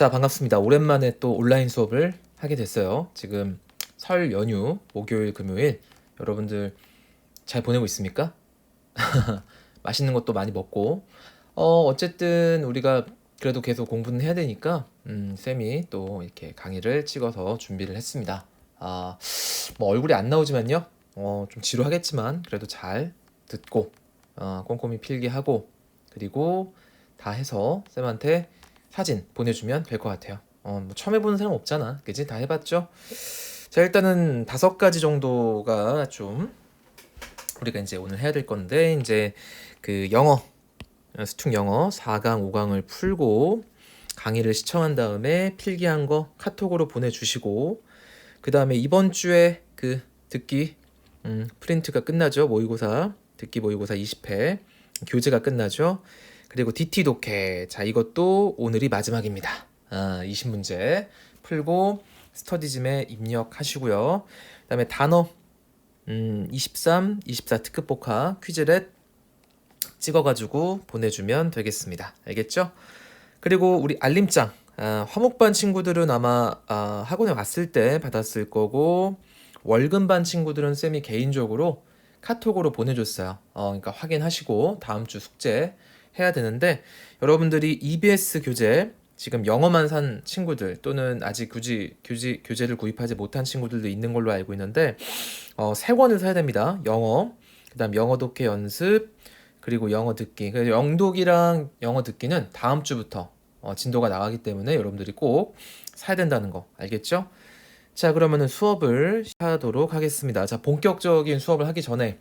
자, 반갑습니다. 오랜만에 또 온라인 수업을 하게 됐어요. 지금 설 연휴, 목요일, 금요일, 여러분들 잘 보내고 있습니까? 맛있는 것도 많이 먹고, 어쨌든 우리가 그래도 계속 공부는 해야 되니까, 쌤이 또 이렇게 강의를 찍어서 준비를 했습니다. 아, 뭐 얼굴이 안 나오지만요, 좀 지루하겠지만, 그래도 잘 듣고, 꼼꼼히 필기하고, 그리고 다 해서 쌤한테 사진 보내주면 될 것 같아요. 뭐 처음 해보는 사람 없잖아. 그지? 다 해봤죠? 자, 일단은 5가지 정도가 좀 우리가 이제 오늘 해야 될 건데, 이제 그 영어, 수특 영어 4강, 5강을 풀고 강의를 시청한 다음에 필기한 거 카톡으로 보내주시고, 그 다음에 이번 주에 그 듣기 프린트가 끝나죠. 모의고사, 듣기 모의고사 20회 교재가 끝나죠. 그리고 DT 독해, 자 이것도 오늘이 마지막입니다. 20문제 풀고 스터디즘에 입력하시고요. 그 다음에 단어 23, 24 특급 복화 퀴즈렛 찍어가지고 보내주면 되겠습니다. 알겠죠? 그리고 우리 알림장, 화목반 친구들은 아마 학원에 왔을 때 받았을 거고, 월급반 친구들은 쌤이 개인적으로 카톡으로 보내줬어요. 그러니까 확인하시고 다음 주 숙제 해야 되는데, 여러분들이 EBS 교재 지금 영어만 산 친구들 또는 아직 굳이 교재를 구입하지 못한 친구들도 있는 걸로 알고 있는데, 3권을 사야 됩니다. 영어, 그 다음 영어 독해 연습, 그리고 영어 듣기. 그래서 영독이랑 영어 듣기는 다음 주부터 진도가 나가기 때문에 여러분들이 꼭 사야 된다는 거 알겠죠? 자, 그러면은 수업을 하도록 하겠습니다. 자, 본격적인 수업을 하기 전에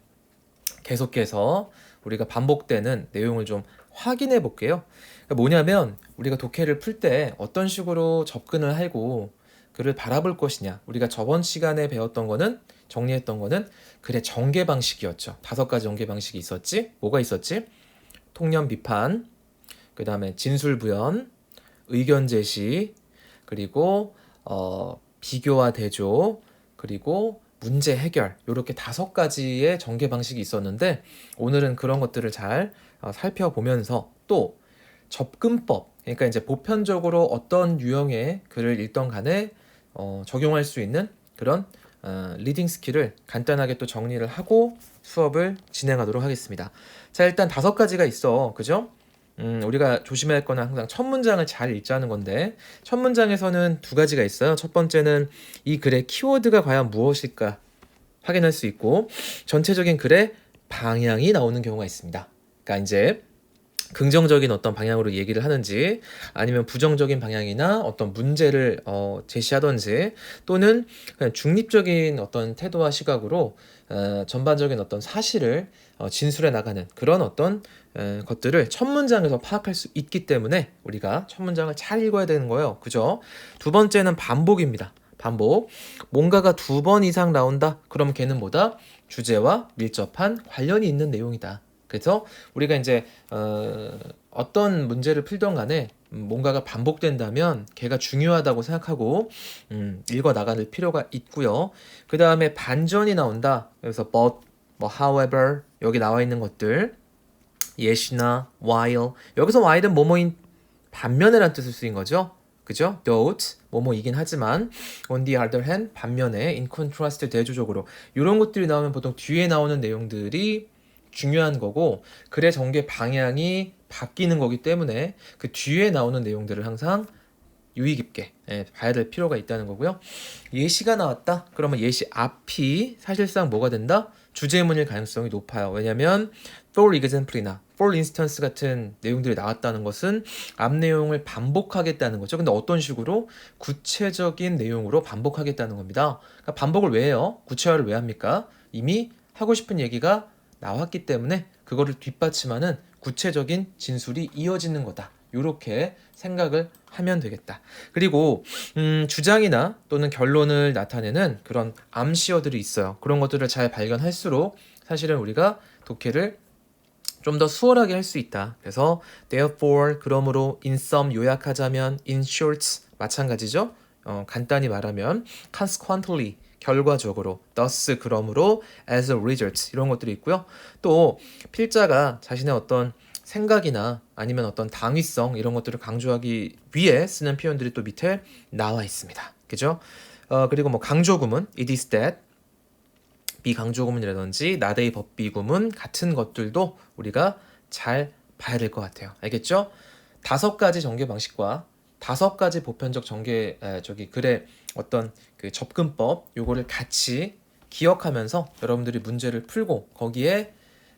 계속해서 우리가 반복되는 내용을 좀 확인해 볼게요. 그러니까 뭐냐면 우리가 독해를 풀 때 어떤 식으로 접근을 하고 그를 바라볼 것이냐. 우리가 저번 시간에 배웠던 거는, 정리했던 거는 글의 전개 방식이었죠. 5가지 전개 방식이 있었지. 뭐가 있었지? 통념 비판, 그 다음에 진술 부연, 의견 제시, 그리고 비교와 대조, 그리고 문제 해결, 이렇게 5가지의 전개 방식이 있었는데, 오늘은 그런 것들을 잘 살펴보면서 또 접근법, 그러니까 이제 보편적으로 어떤 유형의 글을 읽던 간에 적용할 수 있는 그런 리딩 스킬을 간단하게 또 정리를 하고 수업을 진행하도록 하겠습니다. 자, 일단 5가지가 있어. 그죠? 우리가 조심해야 할 거는 항상 첫 문장을 잘 읽자는 건데, 첫 문장에서는 2가지가 있어요. 첫 번째는 이 글의 키워드가 과연 무엇일까 확인할 수 있고, 전체적인 글의 방향이 나오는 경우가 있습니다. 그러니까 이제 긍정적인 어떤 방향으로 얘기를 하는지, 아니면 부정적인 방향이나 어떤 문제를 제시하던지, 또는 그냥 중립적인 어떤 태도와 시각으로 전반적인 어떤 사실을 진술해 나가는 그런 어떤 것들을 첫 문장에서 파악할 수 있기 때문에 우리가 첫 문장을 잘 읽어야 되는 거예요. 그죠? 2번째는 반복입니다. 반복. 뭔가가 2번 이상 나온다? 그럼 걔는 뭐다? 주제와 밀접한 관련이 있는 내용이다. 그래서 우리가 이제 어떤 문제를 풀던 간에 뭔가가 반복된다면 걔가 중요하다고 생각하고 읽어 나갈 필요가 있고요. 그 다음에 반전이 나온다. 그래서 but, 뭐 however, 여기 나와 있는 것들, yes나 while, 여기서 while은 뭐뭐인 반면에란 뜻을 쓰인 거죠. 그죠? though, 뭐뭐이긴 하지만, on the other hand, 반면에, in contrast, 대조적으로, 이런 것들이 나오면 보통 뒤에 나오는 내용들이 중요한 거고, 글의 전개 방향이 바뀌는 거기 때문에 그 뒤에 나오는 내용들을 항상 유의 깊게 봐야 될 필요가 있다는 거고요. 예시가 나왔다? 그러면 예시 앞이 사실상 뭐가 된다? 주제문일 가능성이 높아요. 왜냐면 for example이나 for instance 같은 내용들이 나왔다는 것은 앞 내용을 반복하겠다는 거죠. 근데 어떤 식으로? 구체적인 내용으로 반복하겠다는 겁니다. 그러니까 반복을 왜 해요? 구체화를 왜 합니까? 이미 하고 싶은 얘기가 나왔기 때문에 그거를 뒷받침하는 구체적인 진술이 이어지는 거다. 이렇게 생각을 하면 되겠다. 그리고 주장이나 또는 결론을 나타내는 그런 암시어들이 있어요. 그런 것들을 잘 발견할수록 사실은 우리가 독해를 좀 더 수월하게 할 수 있다. 그래서 therefore, 그러므로, in sum, 요약하자면, in short, 마찬가지죠. 간단히 말하면 consequently, 결과적으로, thus, 그러므로, as a result, 이런 것들이 있고요. 또 필자가 자신의 어떤 생각이나 아니면 어떤 당위성 이런 것들을 강조하기 위해 쓰는 표현들이 또 밑에 나와 있습니다. 그죠? 그리고 뭐 강조구문 it is that 비강조구문이라든지 나대의 법비구문 같은 것들도 우리가 잘 봐야 될 것 같아요. 알겠죠? 5가지 전개 방식과 5가지 보편적 전개 글의 어떤 그 접근법 요거를 같이 기억하면서 여러분들이 문제를 풀고 거기에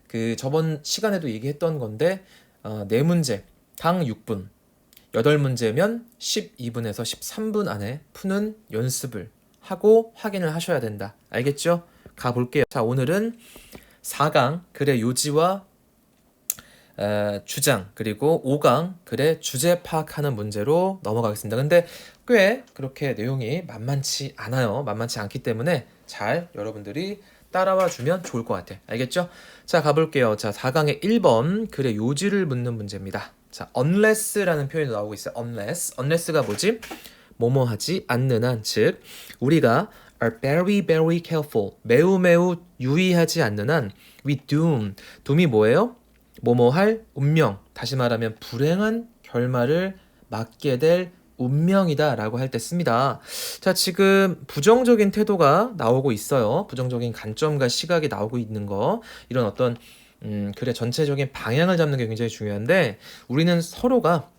그 저번 시간에도 얘기했던 건데 4문제 당 6분 8문제면 12분에서 13분 안에 푸는 연습을 하고 확인을 하셔야 된다. 알겠죠? 가볼게요. 자, 오늘은 4강 글의 요지와 주장 그리고 5강 글의 주제 파악하는 문제로 넘어가겠습니다. 근데 꽤 그렇게 내용이 만만치 않아요. 만만치 않기 때문에 잘 여러분들이 따라와 주면 좋을 것 같아요. 알겠죠? 자, 가볼게요. 자, 4강의 1번 글의 요지를 묻는 문제입니다. 자, unless라는 표현이 나오고 있어요. unless가 뭐지? 뭐뭐 하지 않는 한, 즉 우리가 are very very careful 매우 매우 유의하지 않는 한 we doom이 뭐예요? 뭐뭐 할 운명, 다시 말하면 불행한 결말을 맞게 될 운명이다 라고 할 때 씁니다. 자, 지금 부정적인 태도가 나오고 있어요. 부정적인 관점과 시각이 나오고 있는 거, 이런 어떤 글의 전체적인 방향을 잡는 게 굉장히 중요한데 우리는 서로가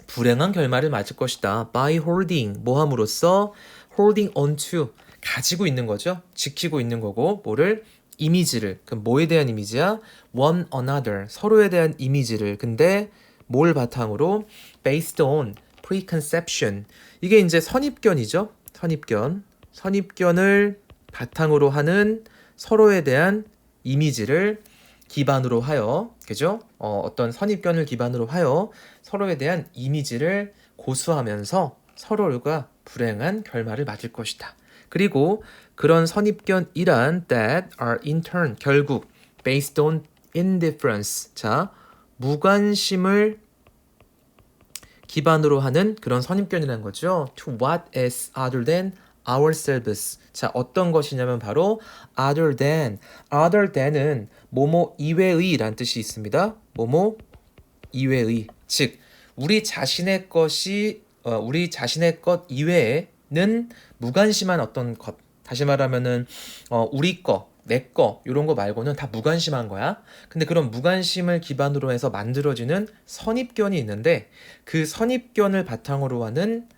불행한 결말을 맞을 것이다. by holding, 뭐 함으로써 holding on to, 가지고 있는 거죠. 지키고 있는 거고, 뭐를? 이미지를. 그럼 뭐에 대한 이미지야? one another, 서로에 대한 이미지를. 근데 뭘 바탕으로? based on preconception. 이게 이제 선입견이죠. 선입견을 바탕으로 하는 서로에 대한 이미지를 기반으로 하여, 그죠? 어떤 선입견을 기반으로 하여 서로에 대한 이미지를 고수하면서 서로가 불행한 결말을 맞을 것이다. 그리고 그런 선입견이란 that are in turn, 결국 based on indifference, 자, 무관심을 기반으로 하는 그런 선입견이라는 거죠. to what is other than ourselves. 자, 어떤 것이냐면 바로 other than은 뭐뭐 이외의 라는 뜻이 있습니다. 뭐뭐 이외의, 즉 우리 자신의 것 이외에는 무관심한 어떤 것, 다시 말하면은 우리 거, 내 거, 이런 거 말고는 다 무관심한 거야. 근데 그런 무관심을 기반으로 해서 만들어지는 선입견이 있는데 그 선입견을 바탕으로 하는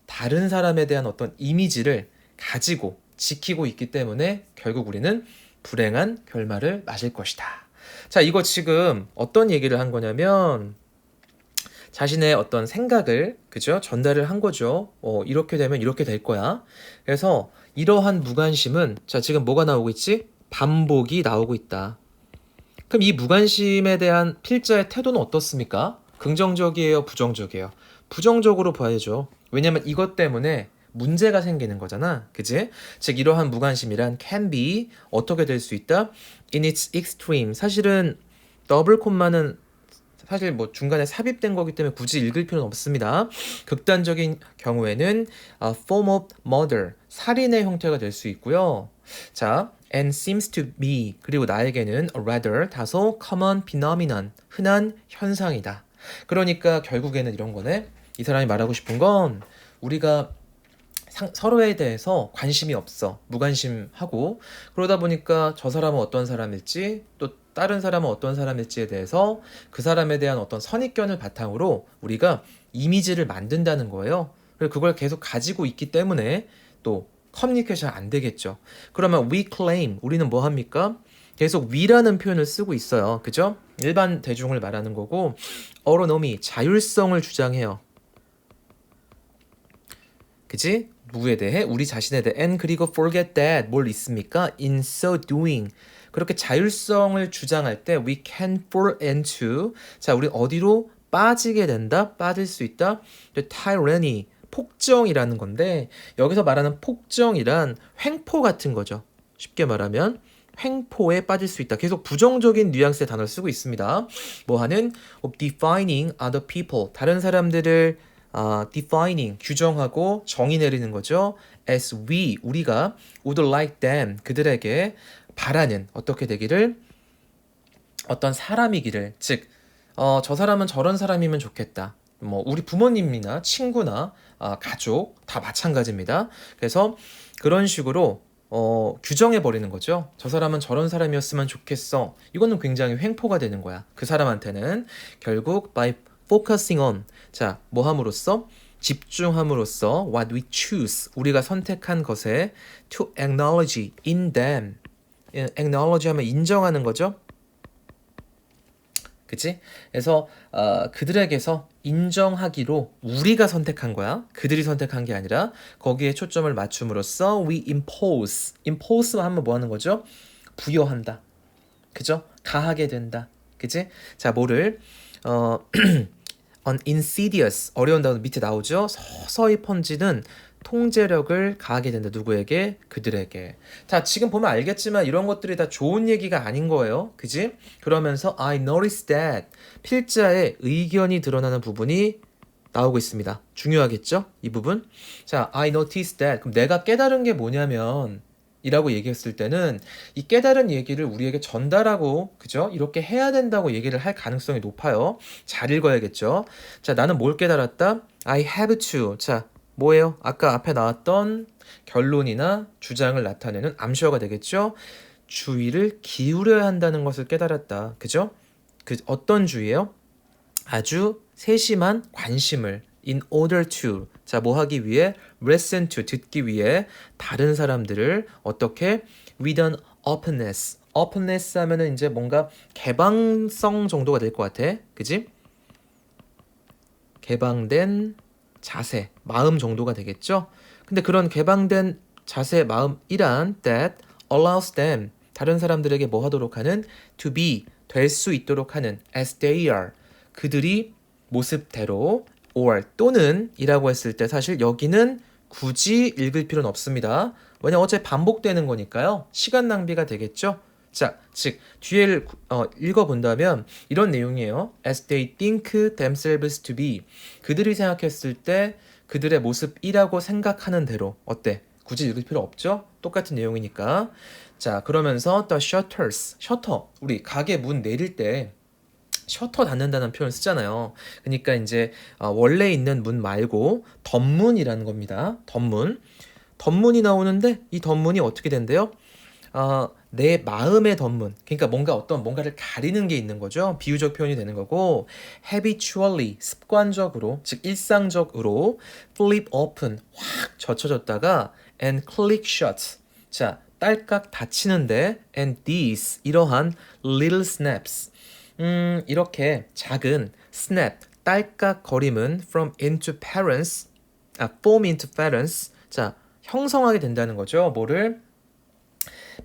다른 사람에 대한 어떤 이미지를 가지고 지키고 있기 때문에 결국 우리는 불행한 결말을 맞을 것이다. 자, 이거 지금 어떤 얘기를 한 거냐면 자신의 어떤 생각을, 그죠? 전달을 한 거죠. 이렇게 되면 이렇게 될 거야. 그래서 이러한 무관심은, 자, 지금 뭐가 나오고 있지? 반복이 나오고 있다. 그럼 이 무관심에 대한 필자의 태도는 어떻습니까? 긍정적이에요? 부정적이에요? 부정적으로 봐야죠. 왜냐면 이것 때문에 문제가 생기는 거잖아. 그지? 즉 이러한 무관심이란 can be 어떻게 될 수 있다? in its extreme. 사실은 더블 콤마는 사실 뭐 중간에 삽입된 거기 때문에 굳이 읽을 필요는 없습니다. 극단적인 경우에는 form of murder, 살인의 형태가 될 수 있고요. 자, and seems to be, 그리고 나에게는 rather 다소 common phenomenon, 흔한 현상이다. 그러니까 결국에는 이런 거네. 이 사람이 말하고 싶은 건 우리가 서로에 대해서 관심이 없어. 무관심하고. 그러다 보니까 저 사람은 어떤 사람일지, 또 다른 사람은 어떤 사람일지에 대해서 그 사람에 대한 어떤 선입견을 바탕으로 우리가 이미지를 만든다는 거예요. 그리고 그걸 계속 가지고 있기 때문에 또 커뮤니케이션 안 되겠죠. 그러면 we claim, 우리는 뭐 합니까? 계속 we라는 표현을 쓰고 있어요. 그죠? 일반 대중을 말하는 거고, autonomy, 자율성을 주장해요. 그지? 무에 대해, 우리 자신에 대해, and 그리고 forget that, 뭘 있습니까? in so doing. 그렇게 자율성을 주장할 때 we can fall into, 자, 우리 어디로 빠지게 된다? 빠질 수 있다? tyranny, 폭정이라는 건데 여기서 말하는 폭정이란 횡포 같은 거죠. 쉽게 말하면 횡포에 빠질 수 있다. 계속 부정적인 뉘앙스의 단어를 쓰고 있습니다. 뭐 하는? of defining other people, 다른 사람들을 defining, 규정하고 정의 내리는 거죠. as we, 우리가 would like them, 그들에게 바라는 어떻게 되기를, 어떤 사람이기를, 즉 저 사람은 저런 사람이면 좋겠다. 뭐 우리 부모님이나 친구나 가족 다 마찬가지입니다. 그래서 그런 식으로 규정해 버리는 거죠. 저 사람은 저런 사람이었으면 좋겠어. 이거는 굉장히 횡포가 되는 거야. 그 사람한테는 결국 by focusing on 자, 뭐 함으로써 집중함으로써 what we choose 우리가 선택한 것에 to acknowledge in them acknowledge 하면 인정하는 거죠. 그치? 그래서 그들에게서 인정하기로 우리가 선택한 거야. 그들이 선택한 게 아니라 거기에 초점을 맞춤으로써 we impose 하면 뭐 하는 거죠? 부여한다. 그죠? 가하게 된다. 그치? 자, 뭐를 on insidious 어려운 단어 밑에 나오죠. 서서히 번지는 통제력을 가하게 된다. 누구에게? 그들에게. 자, 지금 보면 알겠지만 이런 것들이 다 좋은 얘기가 아닌 거예요. 그지? 그러면서 I noticed that 필자의 의견이 드러나는 부분이 나오고 있습니다. 중요하겠죠? 이 부분. 자, I noticed that. 그럼 내가 깨달은 게 뭐냐면 이라고 얘기했을 때는 이 깨달은 얘기를 우리에게 전달하고 그죠? 이렇게 해야 된다고 얘기를 할 가능성이 높아요. 잘 읽어야겠죠? 자, 나는 뭘 깨달았다? I have to. 자, 뭐예요? 아까 앞에 나왔던 결론이나 주장을 나타내는 암시어가 되겠죠? 주의를 기울여야 한다는 것을 깨달았다. 그죠? 그 어떤 주의예요? 아주 세심한 관심을 in order to 자, 뭐 하기 위해 listen to 듣기 위해 다른 사람들을 어떻게 with an openness 하면은 이제 뭔가 개방성 정도가 될 것 같아. 그지? 개방된 자세, 마음 정도가 되겠죠? 근데 그런 개방된 자세, 마음이란 that allows them 다른 사람들에게 뭐 하도록 하는 to be 될 수 있도록 하는 as they are 그들이 모습대로 or 또는 이라고 했을 때 사실 여기는 굳이 읽을 필요는 없습니다. 왜냐 어차피 반복되는 거니까요. 시간 낭비가 되겠죠. 자, 즉 뒤에 읽어본다면 이런 내용이에요. As they think themselves to be 그들이 생각했을 때 그들의 모습이라고 생각하는 대로 어때? 굳이 읽을 필요 없죠? 똑같은 내용이니까. 자, 그러면서 the shutters 셔터 우리 가게 문 내릴 때 셔터 닫는다는 표현 쓰잖아요. 그러니까 이제 원래 있는 문 말고 덧문이라는 겁니다. 덧문. 덧문이 나오는데 이 덧문이 어떻게 된대요? 내 마음의 덧문. 그러니까 뭔가를 가리는 게 있는 거죠. 비유적 표현이 되는 거고 habitually 습관적으로 즉 일상적으로 flip open 확 젖혀졌다가 and click shut. 자, 딸깍 닫히는데 and these 이러한 little snaps 이렇게 작은 snap, 딸깍거림은 form into parents. 자, 형성하게 된다는 거죠. 뭐를?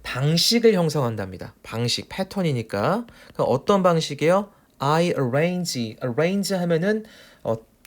방식을 형성한답니다. 방식, 패턴이니까. 어떤 방식이에요? I arrange 하면은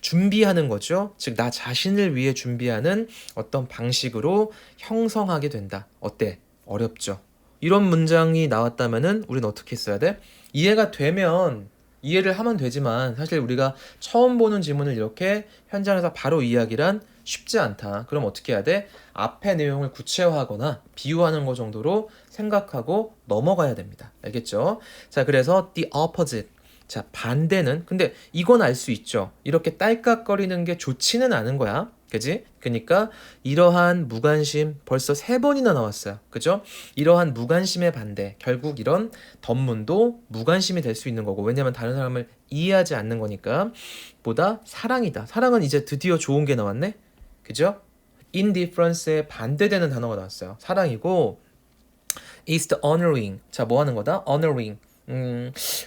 준비하는 거죠. 즉, 나 자신을 위해 준비하는 어떤 방식으로 형성하게 된다. 어때? 어렵죠? 이런 문장이 나왔다면은 우리는 어떻게 써야 돼? 이해가 되면 이해를 하면 되지만 사실 우리가 처음 보는 지문을 이렇게 현장에서 바로 이해하기란 쉽지 않다. 그럼 어떻게 해야 돼? 앞의 내용을 구체화하거나 비유하는 것 정도로 생각하고 넘어가야 됩니다. 알겠죠? 자, 그래서 the opposite. 자, 반대는 근데 이건 알 수 있죠. 이렇게 딸깍거리는 게 좋지는 않은 거야. 그지? 그러니까 이러한 무관심 벌써 3번이나 나왔어요. 그죠? 이러한 무관심의 반대. 결국 이런 덧문도 무관심이 될 수 있는 거고. 왜냐면 다른 사람을 이해하지 않는 거니까. 보다 사랑이다. 사랑은 이제 드디어 좋은 게 나왔네. 그죠? indifference에 반대되는 단어가 나왔어요. 사랑이고 is the honoring. 자, 뭐 하는 거다? honoring.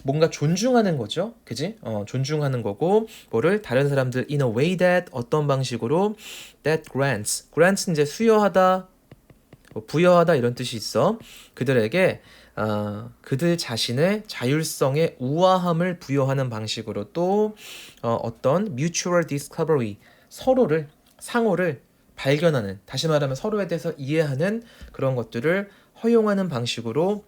뭔가 존중하는 거죠. 그지? 존중하는 거고, 뭐를 다른 사람들 in a way that 어떤 방식으로 that grants 이제 수여하다, 부여하다 이런 뜻이 있어. 그들에게 그들 자신의 자율성의 우아함을 부여하는 방식으로 또 어떤 mutual discovery 상호를 발견하는 다시 말하면 서로에 대해서 이해하는 그런 것들을 허용하는 방식으로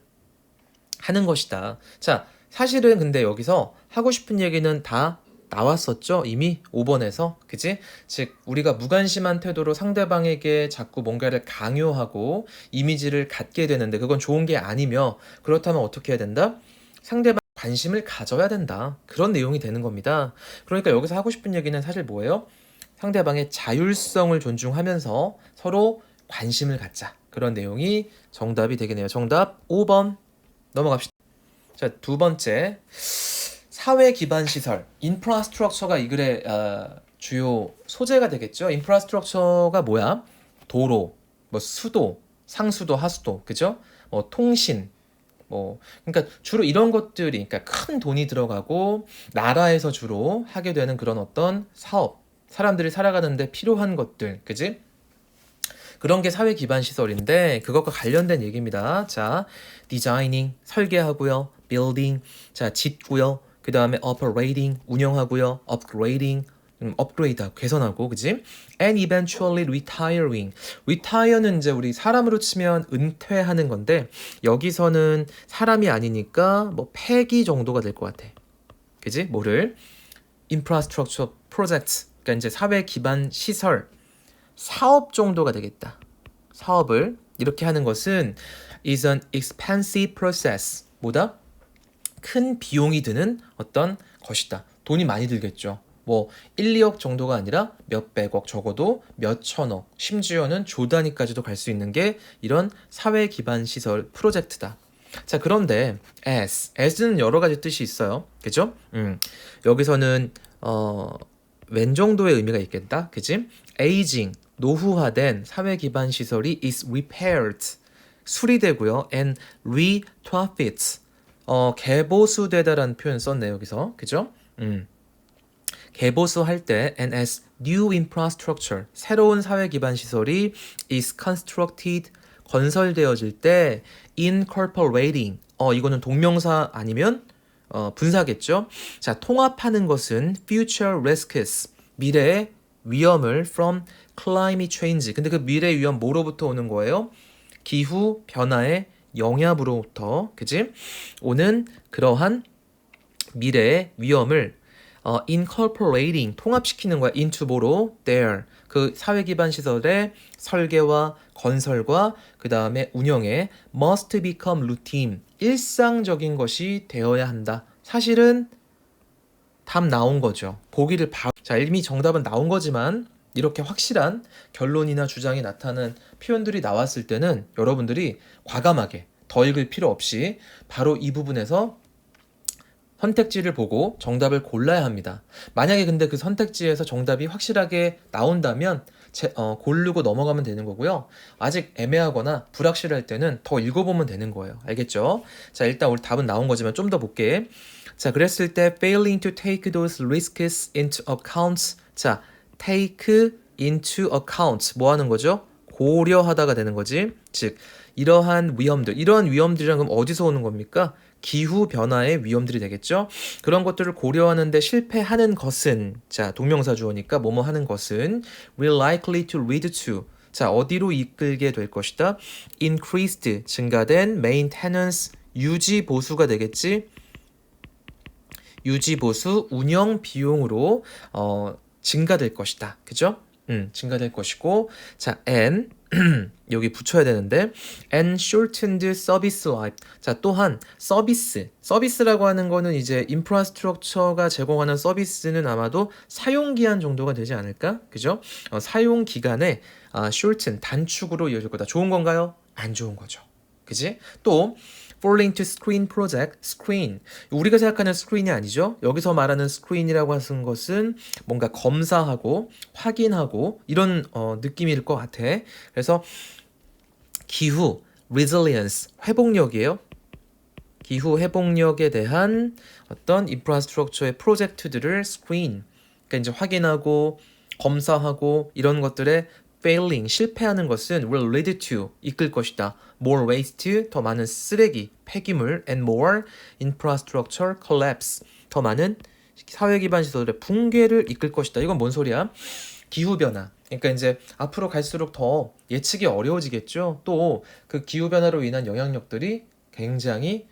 하는 것이다. 자, 사실은 근데 여기서 하고 싶은 얘기는 다 나왔었죠? 이미 5번에서. 그지? 즉, 우리가 무관심한 태도로 상대방에게 자꾸 뭔가를 강요하고 이미지를 갖게 되는데 그건 좋은 게 아니며 그렇다면 어떻게 해야 된다? 상대방 관심을 가져야 된다. 그런 내용이 되는 겁니다. 그러니까 여기서 하고 싶은 얘기는 사실 뭐예요? 상대방의 자율성을 존중하면서 서로 관심을 갖자. 그런 내용이 정답이 되겠네요. 정답 5번 넘어갑시다. 자, 두 번째. 사회 기반 시설, 인프라스트럭처가 이 글의 주요 소재가 되겠죠. 인프라스트럭처가 뭐야? 도로, 뭐 수도, 상수도, 하수도, 그죠? 통신, 그러니까 주로 이런 것들이, 그러니까 큰 돈이 들어가고 나라에서 주로 하게 되는 그런 어떤 사업, 사람들이 살아가는데 필요한 것들, 그지? 그런 게 사회 기반 시설인데 그것과 관련된 얘기입니다. 자, 디자이닝 설계하고요, building 자 짓고요, 그 다음에 operating 운영하고요, upgrading 업그레이드하고 개선하고, 그지? And eventually retiring. retire는 이제 우리 사람으로 치면 은퇴하는 건데 여기서는 사람이 아니니까 뭐 폐기 정도가 될 것 같아. 그지? 뭐를? infrastructure projects. 그러니까 이제 사회 기반 시설 사업 정도가 되겠다. 사업을 이렇게 하는 것은 is an expensive process. 뭐다? 큰 비용이 드는 어떤 것이다. 돈이 많이 들겠죠. 뭐 1, 2억 정도가 아니라 몇백억, 적어도 몇천억, 심지어는 조 단위까지도 갈 수 있는 게 이런 사회 기반 시설 프로젝트다. 자, 그런데 as는 여러 가지 뜻이 있어요. 그죠? 여기서는 웬 정도의 의미가 있겠다. 그지? aging, 노후화된 사회 기반 시설이 is repaired, 수리되고요. and retrofits, 개보수되다라는 표현 썼네요. 여기서. 그죠? 개보수할 때 and as new infrastructure, 새로운 사회 기반 시설이 is constructed, 건설되어질 때 incorporating, 이거는 동명사 아니면 분사겠죠. 자, 통합하는 것은 future risks, 미래의 위험을 from climate change. 근데 그 미래 위험 뭐로부터 오는 거예요? 기후 변화의 영향으로부터, 그지? 오는 그러한 미래의 위험을 incorporating, 통합시키는 거야. into 뭐로? there. 그 사회 기반 시설의 설계와 건설과 그 다음에 운영에 must become routine, 일상적인 것이 되어야 한다. 사실은 답 나온 거죠. 보기를 자, 이미 정답은 나온 거지만 이렇게 확실한 결론이나 주장이 나타나는 표현들이 나왔을 때는 여러분들이 과감하게 더 읽을 필요 없이 바로 이 부분에서 선택지를 보고 정답을 골라야 합니다. 만약에 근데 그 선택지에서 정답이 확실하게 나온다면 고르고 넘어가면 되는 거고요. 아직 애매하거나 불확실할 때는 더 읽어보면 되는 거예요. 알겠죠? 자, 일단 우리 답은 나온 거지만 좀 더 볼게. 자, 그랬을 때 failing to take those risks into account. 자, take into account 뭐 하는 거죠? 고려하다가 되는 거지. 즉 이러한 위험들이란 그럼 어디서 오는 겁니까? 기후 변화의 위험들이 되겠죠. 그런 것들을 고려하는데 실패하는 것은, 자, 동명사 주어니까 뭐뭐 하는 것은 will likely to lead to, 자, 어디로 이끌게 될 것이다. increased, 증가된 maintenance, 유지 보수가 되겠지. 유지 보수 운영 비용으로 증가될 것이다. 그죠? 증가될 것이고, 자, and 여기 붙여야 되는데 and shortened service life. 자, 또한 서비스라고 하는 거는 이제 인프라스트럭처가 제공하는 서비스는 아마도 사용 기한 정도가 되지 않을까? 그죠? 사용 기간에 shorten 단축으로 이어질 거다. 좋은 건가요? 안 좋은 거죠. 그지? 또 falling to screen project, screen. 우리가 생각하는 스크린이 아니죠. 여기서 말하는 스크린이라고 하는 것은 뭔가 검사하고 확인하고 이런 느낌일 것 같아. 그래서 기후, resilience, 회복력이에요. 기후 회복력에 대한 어떤 인프라스트럭처의 프로젝트들을 screen, 그러니까 이제 확인하고 검사하고 이런 것들에 failing, 실패하는 것은 will lead to, 이끌 것이다. more waste, 더 많은 쓰레기, 폐기물, and more infrastructure collapse, 더 많은 사회 기반 시설의 붕괴를 이끌 것이다. 이건 뭔 소리야? 기후변화. 그러니까 이제 앞으로 갈수록 더 예측이 어려워지겠죠. 또 그 기후변화로 인한 영향력들이 굉장히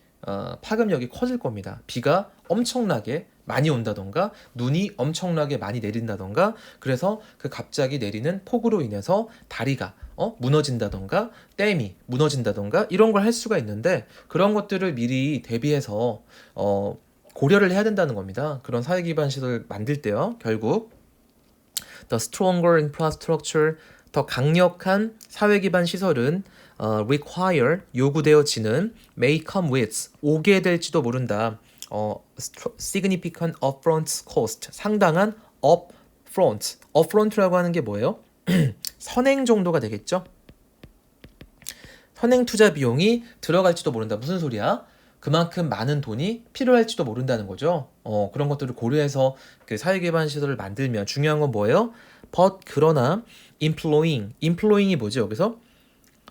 파급력이 커질 겁니다. 비가 엄청나게 많이 온다던가 눈이 엄청나게 많이 내린다던가 그래서 그 갑자기 내리는 폭우로 인해서 다리가 무너진다던가 댐이 무너진다던가 이런 걸 할 수가 있는데 그런 것들을 미리 대비해서 고려를 해야 된다는 겁니다. 그런 사회 기반 시설 만들 때요. 결국 the stronger infrastructure 더 강력한 사회 기반 시설은 require 요구되어지는 may come with 오게 될지도 모른다. significant upfront cost 상당한 upfront라고 하는 게 뭐예요? 선행 정도가 되겠죠? 선행 투자 비용이 들어갈지도 모른다. 무슨 소리야? 그만큼 많은 돈이 필요할지도 모른다는 거죠. 그런 것들을 고려해서 그 사회기반 시설을 만들면 중요한 건 뭐예요? but 그러나 employing이 뭐죠? 여기서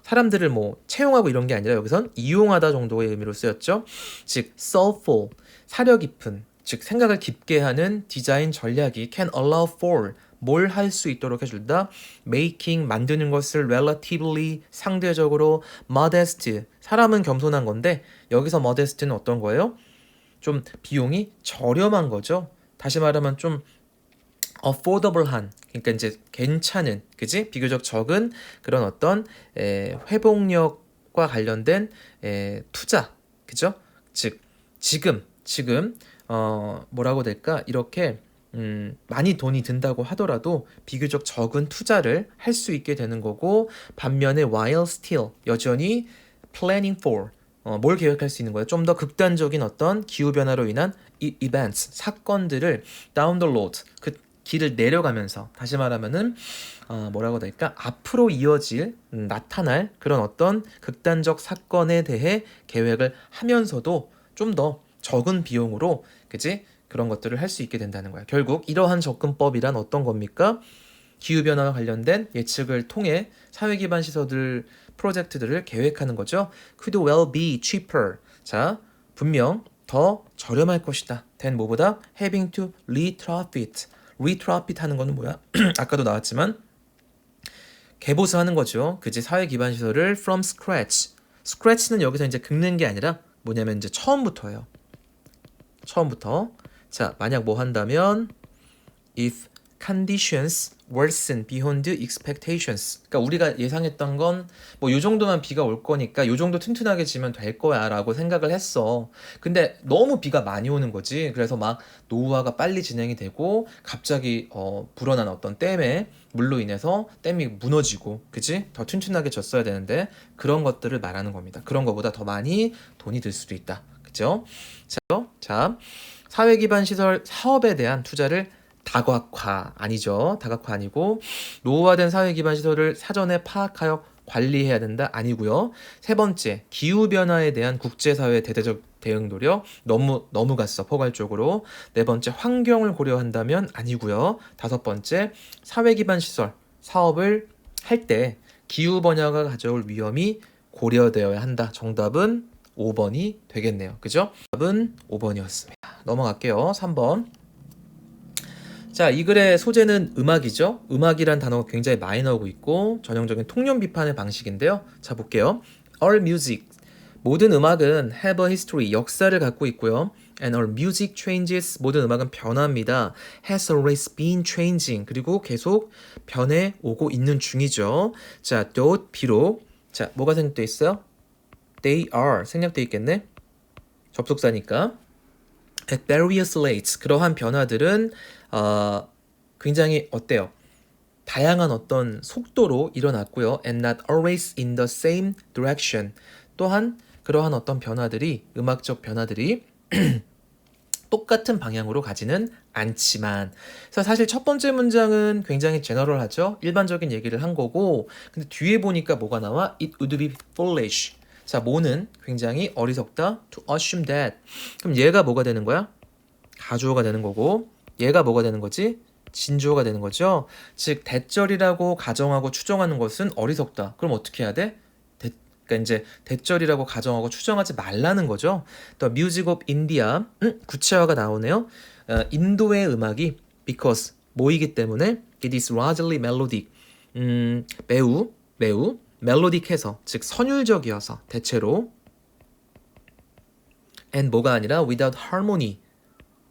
사람들을 뭐 채용하고 이런 게 아니라 여기선 이용하다 정도의 의미로 쓰였죠. 즉 soulful 사려 깊은 즉 생각을 깊게 하는 디자인 전략이 can allow for 뭘 할 수 있도록 해준다. making 만드는 것을 relatively 상대적으로 modest 사람은 겸손한 건데 여기서 modest는 어떤 거예요? 좀 비용이 저렴한 거죠. 다시 말하면 좀 affordable한 그러니까 이제 괜찮은 그지 비교적 적은 그런 어떤 회복력과 관련된 투자 그죠? 즉 지금 뭐라고 될까 이렇게 많이 돈이 든다고 하더라도 비교적 적은 투자를 할 수 있게 되는 거고 반면에 while still 여전히 planning for 뭘 계획할 수 있는 거예요? 좀 더 극단적인 어떤 기후변화로 인한 events, 사건들을 down the road, 그 길을 내려가면서 다시 말하면은 뭐라고 될까? 앞으로 이어질, 나타날 그런 어떤 극단적 사건에 대해 계획을 하면서도 좀 더 적은 비용으로 그지? 그런 것들을 할 수 있게 된다는 거야. 결국 이러한 접근법이란 어떤 겁니까? 기후변화와 관련된 예측을 통해 사회기반 시설들 프로젝트들을 계획하는 거죠. Could well be cheaper. 자, 분명 더 저렴할 것이다. 된 뭐보다 having to retrofit. retrofit 하는 거는 뭐야? 아까도 나왔지만 개보수하는 거죠. 그지 사회 기반 시설을 from scratch. scratch는 여기서 이제 긁는 게 아니라 뭐냐면 이제 처음부터예요. 처음부터. 자, 만약 뭐 한다면 if conditions worsen beyond expectations. 그러니까 우리가 예상했던 건 뭐 요 정도만 비가 올 거니까 요 정도 튼튼하게 지면 될 거야라고 생각을 했어. 근데 너무 비가 많이 오는 거지. 그래서 막 노후화가 빨리 진행이 되고 갑자기 불어난 어떤 댐에 물로 인해서 댐이 무너지고 그지? 더 튼튼하게 졌어야 되는데 그런 것들을 말하는 겁니다. 그런 거보다 더 많이 돈이 들 수도 있다. 그죠? 자, 사회 기반 시설 사업에 대한 투자를 다각화 아니죠. 다각화 아니고 노후화된 사회 기반 시설을 사전에 파악하여 관리해야 된다 아니고요. 세 번째 기후 변화에 대한 국제사회의 대대적 대응 노력 너무 갔어 포괄적으로. 네 번째 환경을 고려한다면 아니고요. 다섯 번째 사회 기반 시설 사업을 할 때 기후 변화가 가져올 위험이 고려되어야 한다. 정답은 5번이 되겠네요. 그죠? 답은 5번이었습니다. 넘어갈게요. 3번. 자, 이 글의 소재는 음악이죠. 음악이란 단어가 굉장히 많이 나오고 있고 전형적인 통념 비판의 방식인데요. 자, 볼게요. All music. 모든 음악은 have a history. 역사를 갖고 있고요. And all music changes. 모든 음악은 변화합니다. Has always been changing. 그리고 계속 변해 오고 있는 중이죠. 자, though 비록. 자, 뭐가 생략되어 있어요? They are. 생략되어 있겠네. 접속사니까. At various rates. 그러한 변화들은 굉장히 어때요? 다양한 어떤 속도로 일어났고요. And not always in the same direction. 또한 그러한 어떤 변화들이 음악적 변화들이 똑같은 방향으로 가지는 않지만 그래서 사실 첫 번째 문장은 굉장히 제너럴하죠. 일반적인 얘기를 한 거고 근데 뒤에 보니까 뭐가 나와? It would be foolish. 자, 뭐는 굉장히 어리석다. To assume that. 그럼 얘가 뭐가 되는 거야? 가주어가 되는 거고 얘가 뭐가 되는 거지? 진주어가 되는 거죠. 즉 대절이라고 가정하고 추정하는 것은 어리석다. 그럼 어떻게 해야 돼? 그러니까 이제 대절이라고 가정하고 추정하지 말라는 거죠. 또 Music of India 구체화가 나오네요. 인도의 음악이 because 뭐이기 때문에 it is largely melodic. 매우 멜로딕해서 즉 선율적이어서 대체로 and 뭐가 아니라 without harmony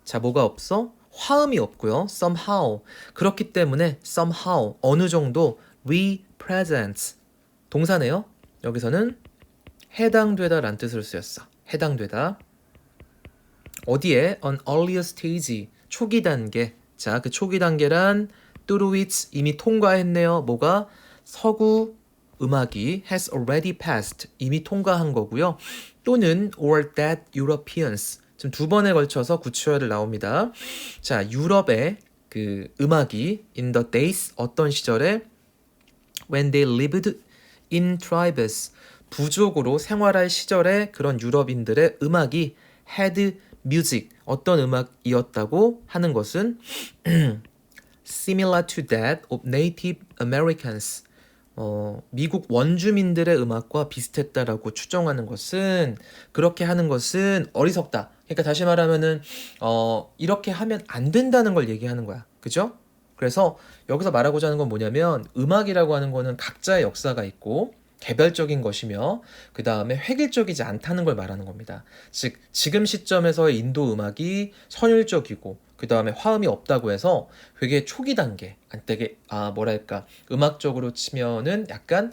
자, 뭐가 없어? 화음이 없고요. somehow. 그렇기 때문에 somehow 어느 정도 represents 동사네요. 여기서는 해당되다 라는 뜻으로 쓰였어. 해당되다. 어디에? on earlier stage. 초기 단계. 자, 그 초기 단계란 through which 이미 통과했네요. 뭐가? 서구 음악이 has already passed. 이미 통과한 거고요. 또는 or that Europeans. 지금 두 번에 걸쳐서 구체어를 나옵니다. 자, 유럽의 그 음악이 in the days 어떤 시절에 when they lived in tribes 부족으로 생활할 시절에 그런 유럽인들의 음악이 had music 어떤 음악이었다고 하는 것은 similar to that of Native Americans 미국 원주민들의 음악과 비슷했다라고 추정하는 것은 그렇게 하는 것은 어리석다. 그러니까 다시 말하면은 이렇게 하면 안 된다는 걸 얘기하는 거야. 그죠? 그래서 여기서 말하고자 하는 건 뭐냐면 음악이라고 하는 거는 각자의 역사가 있고 개별적인 것이며 그 다음에 획일적이지 않다는 걸 말하는 겁니다. 즉 지금 시점에서의 인도 음악이 선율적이고 그 다음에 화음이 없다고 해서 되게 초기 단계, 되게 뭐랄까 음악적으로 치면은 약간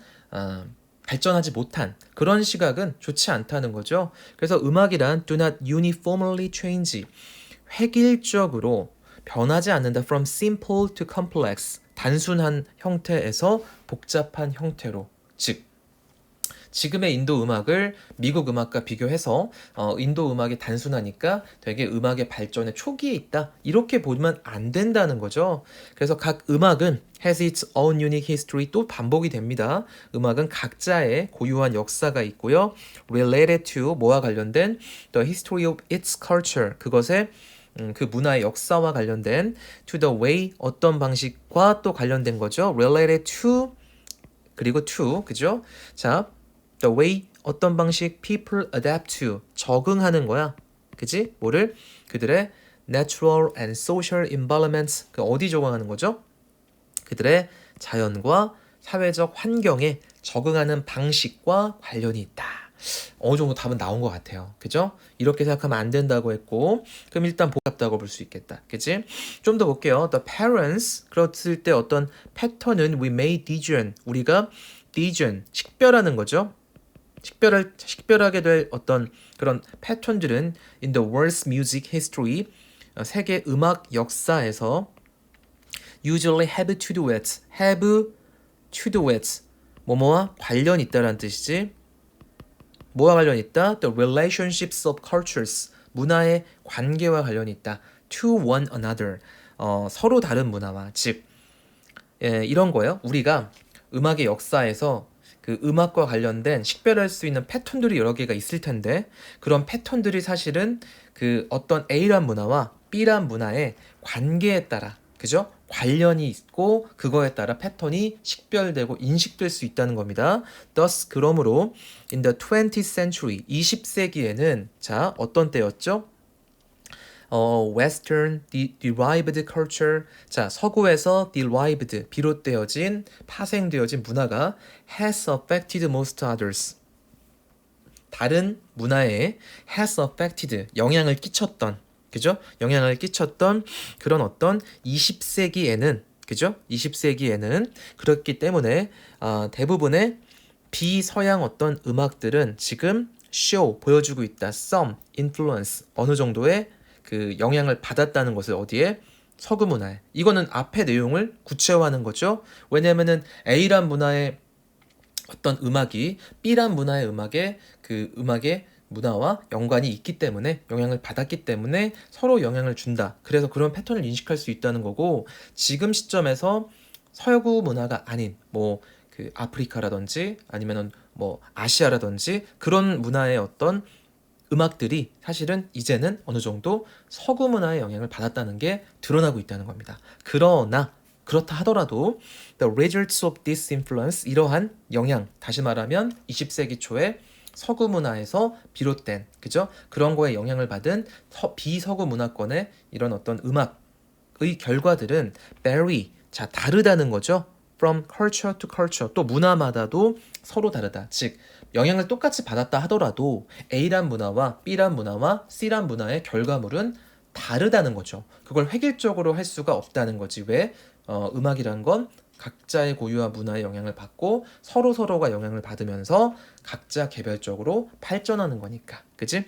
발전하지 못한 그런 시각은 좋지 않다는 거죠. 그래서 음악이란 do not uniformly change 획일적으로 변하지 않는다 from simple to complex 단순한 형태에서 복잡한 형태로 즉 지금의 인도 음악을 미국 음악과 비교해서 인도 음악이 단순하니까 되게 음악의 발전의 초기에 있다 이렇게 보면 안 된다는 거죠. 그래서 각 음악은 has its own unique history 또 반복이 됩니다. 음악은 각자의 고유한 역사가 있고요. related to 뭐와 관련된 the history of its culture 그것의 그 문화의 역사와 관련된 to the way 어떤 방식과 또 관련된 거죠. related to 그리고 to 그죠? 자 the way 어떤 방식 people adapt to 적응하는 거야. 그지? 뭐를? 그들의 natural and social environments 그 어디 적응하는 거죠? 그들의 자연과 사회적 환경에 적응하는 방식과 관련이 있다. 어느 정도 답은 나온 것 같아요. 그죠? 이렇게 생각하면 안 된다고 했고 그럼 일단 복잡하다고 볼 수 있겠다. 그치? 좀 더 볼게요. The parents 그랬을 때 어떤 패턴은 we made decision 우리가 decision 식별하는 거죠. 식별하게 될 어떤 그런 패턴들은 in the world's music history 세계 음악 역사에서 usually have to do with 뭐뭐와 관련 있다라는 뜻이지. 뭐와 관련 있다? The relationships of cultures 문화의 관계와 관련이 있다. To one another 서로 다른 문화와 즉 이런 거예요. 우리가 음악의 역사에서 그 음악과 관련된 식별할 수 있는 패턴들이 여러 개가 있을 텐데 그런 패턴들이 사실은 그 어떤 A란 문화와 B란 문화의 관계에 따라 그죠? 관련이 있고 그거에 따라 패턴이 식별되고 인식될 수 있다는 겁니다. Thus 그러므로 in the 20th century 20세기에는 자 어떤 때였죠? Western derived culture 자 서구에서 derived 비롯되어진 파생되어진 문화가 has affected most others 다른 문화에 has affected 영향을 끼쳤던 그죠? 영향을 끼쳤던 그런 어떤 20세기에는 그죠? 20세기에는 그렇기 때문에 대부분의 비서양 어떤 음악들은 지금 show 보여주고 있다. some influence 어느 정도의 그 영향을 받았다는 것을 어디에? 서구 문화에. 이거는 앞의 내용을 구체화하는 거죠. 왜냐면은 A란 문화의 어떤 음악이 B란 문화의 음악의 문화와 연관이 있기 때문에 영향을 받았기 때문에 서로 영향을 준다. 그래서 그런 패턴을 인식할 수 있다는 거고 지금 시점에서 서구 문화가 아닌 뭐 그 아프리카라든지 아니면은 뭐 아시아라든지 그런 문화의 어떤 음악들이 사실은 이제는 어느 정도 서구 문화의 영향을 받았다는 게 드러나고 있다는 겁니다. 그러나 그렇다 하더라도 the results of this influence 이러한 영향 다시 말하면 20세기 초에 서구 문화에서 비롯된 그죠? 그런 거에 영향을 받은 비서구 문화권의 이런 어떤 음악의 결과들은 vary 자 다르다는 거죠. from culture to culture 또 문화마다도 서로 다르다. 즉 영향을 똑같이 받았다 하더라도 A란 문화와 B란 문화와 C란 문화의 결과물은 다르다는 거죠. 그걸 획일적으로 할 수가 없다는 거지. 왜? 음악이란 건 각자의 고유한 문화의 영향을 받고 서로가 영향을 받으면서 각자 개별적으로 발전하는 거니까. 그지?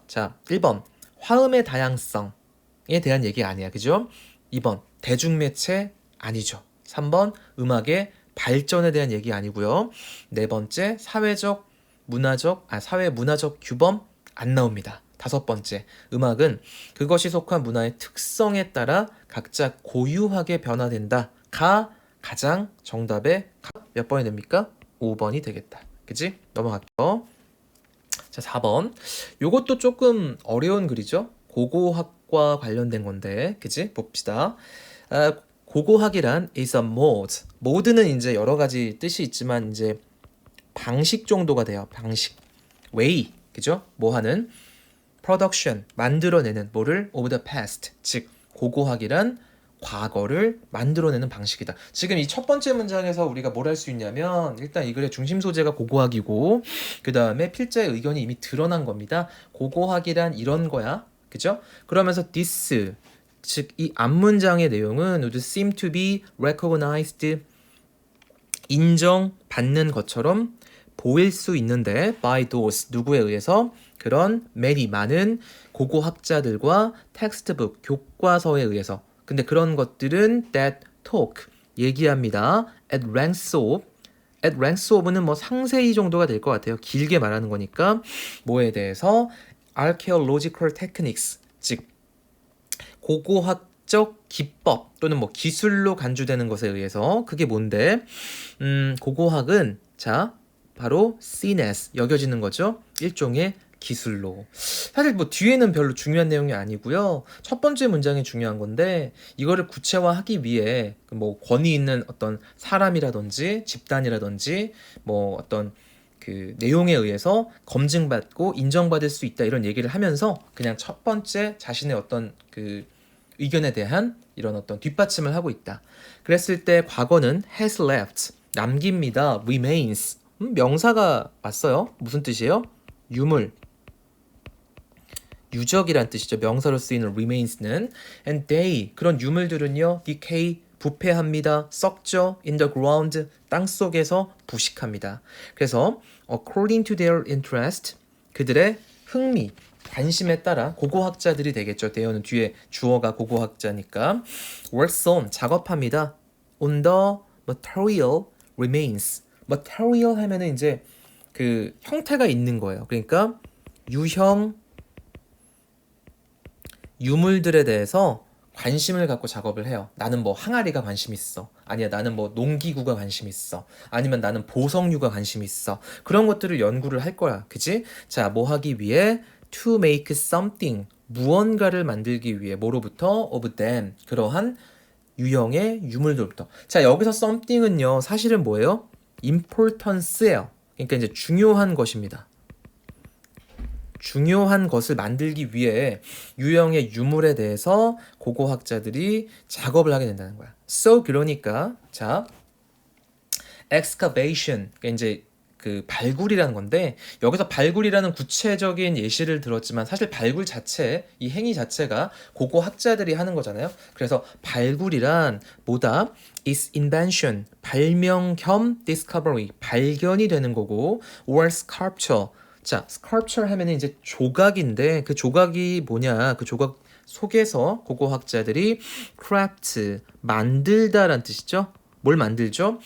자, 1번. 화음의 다양성에 대한 얘기 아니야. 그죠? 2번. 대중매체 아니죠. 3번. 음악의 발전에 대한 얘기 아니고요. 네 번째. 사회 문화적 규범 안 나옵니다. 5번째. 음악은 그것이 속한 문화의 특성에 따라 각자 고유하게 변화된다가 가장 정답의 몇 번이 됩니까? 5번이 되겠다. 그치? 넘어갈게요. 자, 4번. 요것도 조금 어려운 글이죠? 고고학과 관련된 건데, 그치? 봅시다. 고고학이란 is a mode. mode는 이제 여러 가지 뜻이 있지만 이제 방식 정도가 돼요. 방식. way. 그죠? 뭐 하는? production. 만들어내는 뭐를? of the past. 즉, 고고학이란 과거를 만들어내는 방식이다. 지금 이 첫 번째 문장에서 우리가 뭘 할 수 있냐면 일단 이 글의 중심 소재가 고고학이고 그 다음에 필자의 의견이 이미 드러난 겁니다. 고고학이란 이런 거야. 그죠? 그러면서 this 즉 이 앞문장의 내용은 would seem to be recognized 인정받는 것처럼 보일 수 있는데 by those 누구에 의해서 그런 many 많은 고고학자들과 텍스트북 교과서에 의해서 근데 그런 것들은 that talk 얘기합니다. at length of는 뭐 상세히 정도가 될 것 같아요. 길게 말하는 거니까 뭐에 대해서 archaeological techniques 즉 고고학적 기법 또는 뭐 기술로 간주되는 것에 의해서 그게 뭔데? 고고학은 자 바로 seen as 여겨지는 거죠. 일종의 기술로. 사실 뭐 뒤에는 별로 중요한 내용이 아니고요. 첫 번째 문장이 중요한 건데 이거를 구체화하기 위해 뭐 권위 있는 어떤 사람이라든지 집단이라든지 뭐 어떤 그 내용에 의해서 검증받고 인정받을 수 있다 이런 얘기를 하면서 그냥 첫 번째 자신의 어떤 그 의견에 대한 이런 어떤 뒷받침을 하고 있다. 그랬을 때 과거는 has left 남깁니다. remains 명사가 왔어요. 무슨 뜻이에요? 유물 유적이란 뜻이죠. 명사로 쓰이는 remains는 and they 그런 유물들은요 decay 부패합니다. 썩죠. in the ground 땅 속에서 부식합니다. 그래서 according to their interest 그들의 흥미 관심에 따라 고고학자들이 되겠죠. 대어는 뒤에 주어가 고고학자니까 works on 작업합니다. on the material remains material 하면은 이제 그 형태가 있는 거예요. 그러니까 유형 유물들에 대해서 관심을 갖고 작업을 해요. 나는 뭐 항아리가 관심 있어. 아니야, 나는 뭐 농기구가 관심 있어. 아니면 나는 보석류가 관심 있어. 그런 것들을 연구를 할 거야. 그지? 자, 뭐 하기 위해? To make something. 무언가를 만들기 위해. 뭐로부터? Of them. 그러한 유형의 유물들부터. 자, 여기서 something은요, 사실은 뭐예요? importance예요. 그러니까 이제 중요한 것입니다. 중요한 것을 만들기 위해 유형의 유물에 대해서 고고학자들이 작업을 하게 된다는 거야. So 그러니까 자 excavation 그러니까 이제 그 발굴이라는 건데 여기서 발굴이라는 구체적인 예시를 들었지만 사실 발굴 자체 이 행위 자체가 고고학자들이 하는 거잖아요. 그래서 발굴이란 뭐다? is invention 발명 겸 discovery 발견이 되는 거고 or sculpture 자, sculpture 하면은 이제 조각인데 그 조각이 뭐냐? 그 조각 속에서 고고학자들이 craft 만들다라는 뜻이죠. 뭘 만들죠?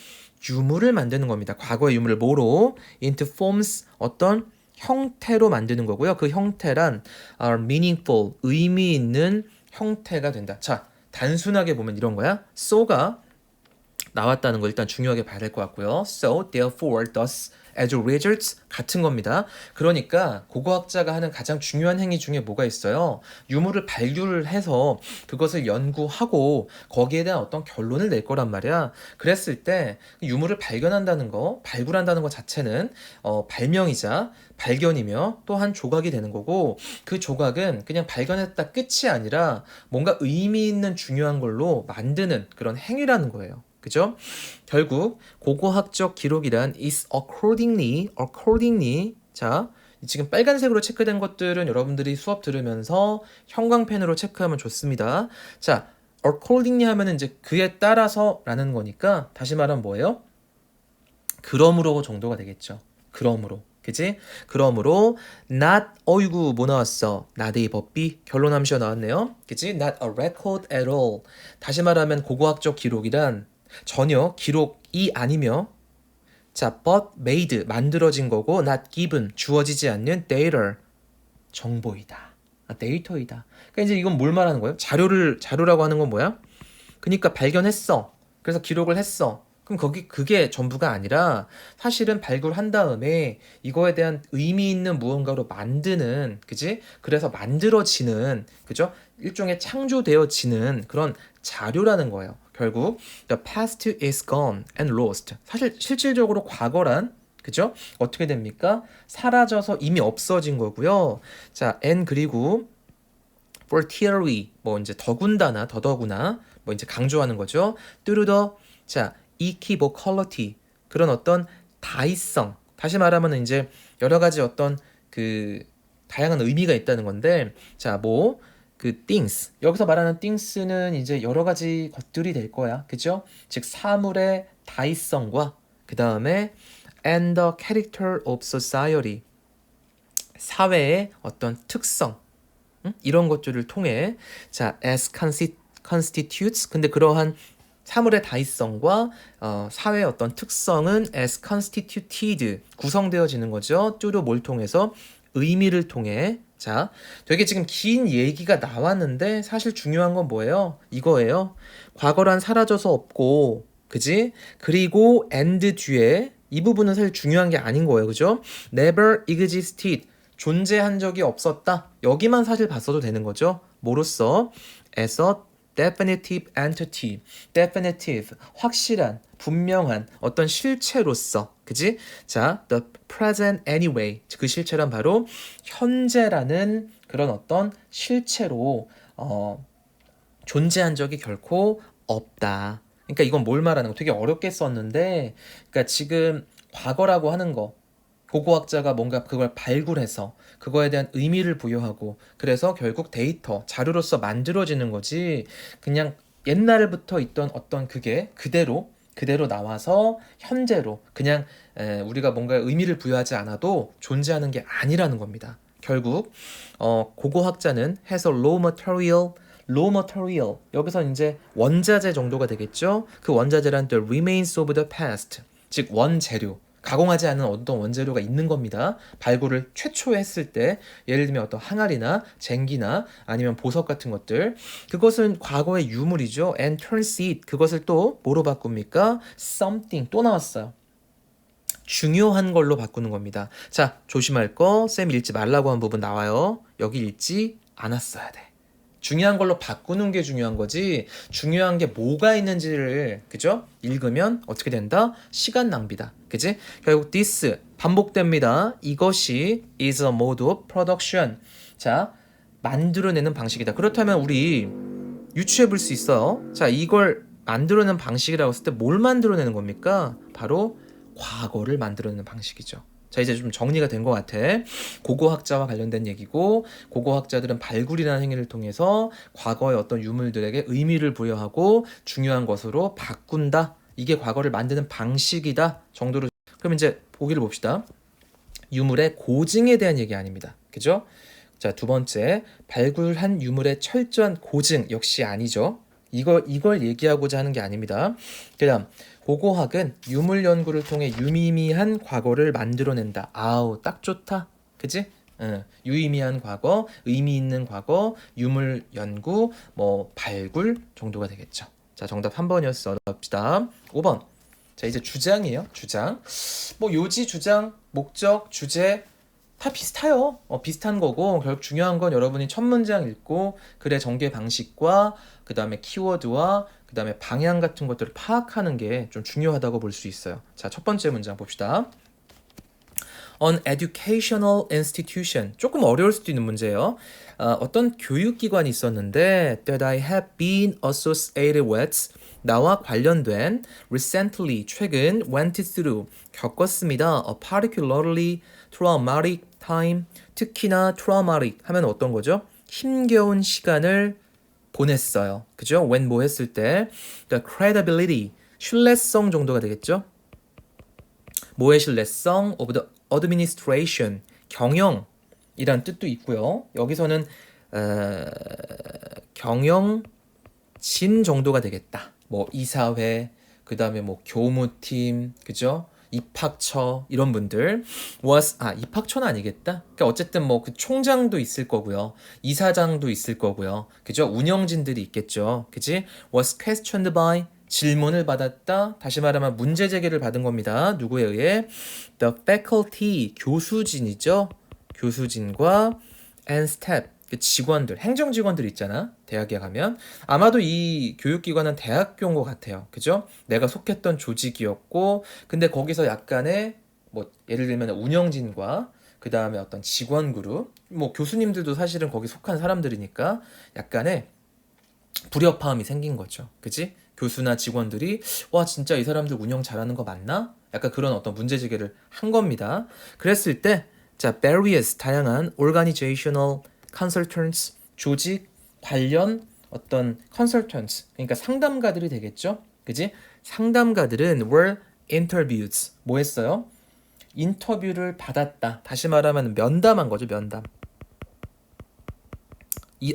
유물을 만드는 겁니다. 과거의 유물을 뭐로? into forms 어떤 형태로 만드는 거고요. 그 형태란 are meaningful 의미 있는 형태가 된다. 자, 단순하게 보면 이런 거야. so가 나왔다는 거 일단 중요하게 봐야 될 것 같고요. So, therefore, thus, as a result 같은 겁니다. 그러니까 고고학자가 하는 가장 중요한 행위 중에 뭐가 있어요? 유물을 발굴을 해서 그것을 연구하고 거기에 대한 어떤 결론을 낼 거란 말이야. 그랬을 때 유물을 발견한다는 거, 발굴한다는 것 자체는 발명이자 발견이며 또한 조각이 되는 거고 그 조각은 그냥 발견했다 끝이 아니라 뭔가 의미 있는 중요한 걸로 만드는 그런 행위라는 거예요. 그죠? 결국 고고학적 기록이란 is accordingly 자 지금 빨간색으로 체크된 것들은 여러분들이 수업 들으면서 형광펜으로 체크하면 좋습니다. 자, accordingly 하면은 이제 그에 따라서라는 거니까 다시 말하면 뭐예요? 그러므로 정도가 되겠죠. 그러므로. 그지? 그러므로 not 어이구 뭐 나왔어? not a 법비 결론 함수가 나왔네요. 그지? not a record at all. 다시 말하면 고고학적 기록이란 전혀 기록이 아니며 자, but made 만들어진 거고 not given 주어지지 않는 data 정보이다. 데이터이다. 그러니까 이제 이건 뭘 말하는 거예요? 자료라고 하는 건 뭐야? 그러니까 발견했어. 그래서 기록을 했어. 그럼 그게 전부가 아니라 사실은 발굴한 다음에 이거에 대한 의미 있는 무언가로 만드는, 그지? 그래서 만들어지는, 그죠? 일종의 창조되어지는 그런 자료라는 거예요. 결국 the past is gone and lost. 사실 실질적으로 과거란 그죠? 어떻게 됩니까? 사라져서 이미 없어진 거고요. 자, and 그리고 for theory 뭐 이제 더더구나 뭐 이제 강조하는 거죠. through the 자, equivocal 그런 어떤 다이성 다시 말하면 이제 여러 가지 어떤 그 다양한 의미가 있다는 건데 자, 뭐 그 things 여기서 말하는 things는 이제 여러 가지 것들이 될 거야. 그죠? 즉 사물의 다이성과 그 다음에 and the character of society 사회의 어떤 특성 이런 것들을 통해 자 as constitutes 근데 그러한 사물의 다이성과 사회의 어떤 특성은 as constituted 구성되어지는 거죠. 뚜루 뭘 통해서 의미를 통해 자 되게 지금 긴 얘기가 나왔는데 사실 중요한 건 뭐예요? 이거예요. 과거란 사라져서 없고 그지? 그리고 and 뒤에 이 부분은 사실 중요한 게 아닌 거예요. 그죠? never existed 존재한 적이 없었다. 여기만 사실 봤어도 되는 거죠. 뭐로써? as a definitive entity. definitive. 확실한, 분명한 어떤 실체로서. 그지? 자, the present anyway. 그 실체란 바로 현재라는 그런 어떤 실체로 존재한 적이 결코 없다. 그러니까 이건 뭘 말하는 거 되게 어렵게 썼는데 그러니까 지금 과거라고 하는 거 고고학자가 뭔가 그걸 발굴해서 그거에 대한 의미를 부여하고 그래서 결국 데이터, 자료로서 만들어지는 거지 그냥 옛날부터 있던 어떤 그게 그대로 나와서 현재로 그냥 우리가 뭔가 의미를 부여하지 않아도 존재하는 게 아니라는 겁니다. 결국 고고학자는 해서 raw material 여기서 이제 원자재 정도가 되겠죠. 그 원자재란 the remains of the past 즉 원재료 가공하지 않은 어떤 원재료가 있는 겁니다. 발굴을 최초에 했을 때 예를 들면 어떤 항아리나 쟁기나 아니면 보석 같은 것들 그것은 과거의 유물이죠. and turns it 그것을 또 뭐로 바꿉니까? something 또 나왔어요. 중요한 걸로 바꾸는 겁니다. 자 조심할 거 쌤 읽지 말라고 한 부분 나와요. 여기 읽지 않았어야 돼. 중요한 걸로 바꾸는 게 중요한 거지 중요한 게 뭐가 있는지를 그죠? 읽으면 어떻게 된다? 시간 낭비다. 그지? 결국 this 반복됩니다. 이것이 is a mode of production. 자, 만들어내는 방식이다. 그렇다면 우리 유추해 볼 수 있어요. 자, 이걸 만들어내는 방식이라고 했을 때 뭘 만들어내는 겁니까? 바로 과거를 만들어내는 방식이죠. 자 이제 좀 정리가 된 것 같아. 고고학자와 관련된 얘기고 고고학자들은 발굴이라는 행위를 통해서 과거의 어떤 유물들에게 의미를 부여하고 중요한 것으로 바꾼다. 이게 과거를 만드는 방식이다 정도로. 그럼 이제 보기를 봅시다. 유물의 고증에 대한 얘기 아닙니다. 그죠? 자, 두 번째 발굴한 유물의 철저한 고증 역시 아니죠. 이걸 얘기하고자 하는 게 아닙니다. 그다음 고고학은 유물 연구를 통해 유의미한 과거를 만들어낸다. 아우 딱 좋다. 그지? 유의미한 과거, 의미 있는 과거, 유물 연구, 뭐 발굴 정도가 되겠죠. 자 정답 3번이었어. 봅시다. 5번. 자 이제 주장이에요. 주장. 뭐 요지, 주장, 목적, 주제 다 비슷해요. 비슷한 거고 결국 중요한 건 여러분이 첫 문장 읽고 글의 전개 방식과 그 다음에 키워드와 그 다음에 방향 같은 것들을 파악하는 게 좀 중요하다고 볼 수 있어요. 자, 첫 번째 문장 봅시다. An educational institution. 조금 어려울 수도 있는 문제예요. 어떤 교육기관이 있었는데 that I have been associated with 나와 관련된 recently 최근 went through 겪었습니다. a particularly traumatic time, 특히나 traumatic 하면 어떤 거죠? 힘겨운 시간을 보냈어요. 그죠? when 뭐 했을 때. 그러니까 credibility, 신뢰성 정도가 되겠죠? 뭐의 신뢰성? of the administration, 경영이란 뜻도 있고요. 여기서는 경영진 정도가 되겠다. 뭐 이사회, 그 다음에 뭐 교무팀, 그죠? 입학처 이런 분들 입학처는 아니겠다. 그러니까 어쨌든 뭐 그 총장도 있을 거고요, 이사장도 있을 거고요, 그죠? 운영진들이 있겠죠, 그지? Was questioned by, 질문을 받았다. 다시 말하면 문제 제기를 받은 겁니다. 누구에 의해? The faculty, 교수진이죠. 교수진과 and staff, 그 직원들, 행정 직원들 있잖아. 대학에 가면 아마도 이 교육기관은 대학교인 것 같아요. 그죠? 내가 속했던 조직이었고, 근데 거기서 약간의 뭐 예를 들면 운영진과 그 다음에 어떤 직원 그룹, 뭐 교수님들도 사실은 거기 속한 사람들이니까 약간의 불협화음이 생긴 거죠. 그지? 교수나 직원들이 와 진짜 이 사람들 운영 잘하는 거 맞나? 약간 그런 어떤 문제 제기를 한 겁니다. 그랬을 때 자, various 다양한 organizational consultants, 조직 관련 어떤 consultants, 그러니까 상담가들이 되겠죠. 그지? 상담가들은 were interviewed. 뭐 했어요? 인터뷰를 받았다. 다시 말하면 면담한 거죠, 면담.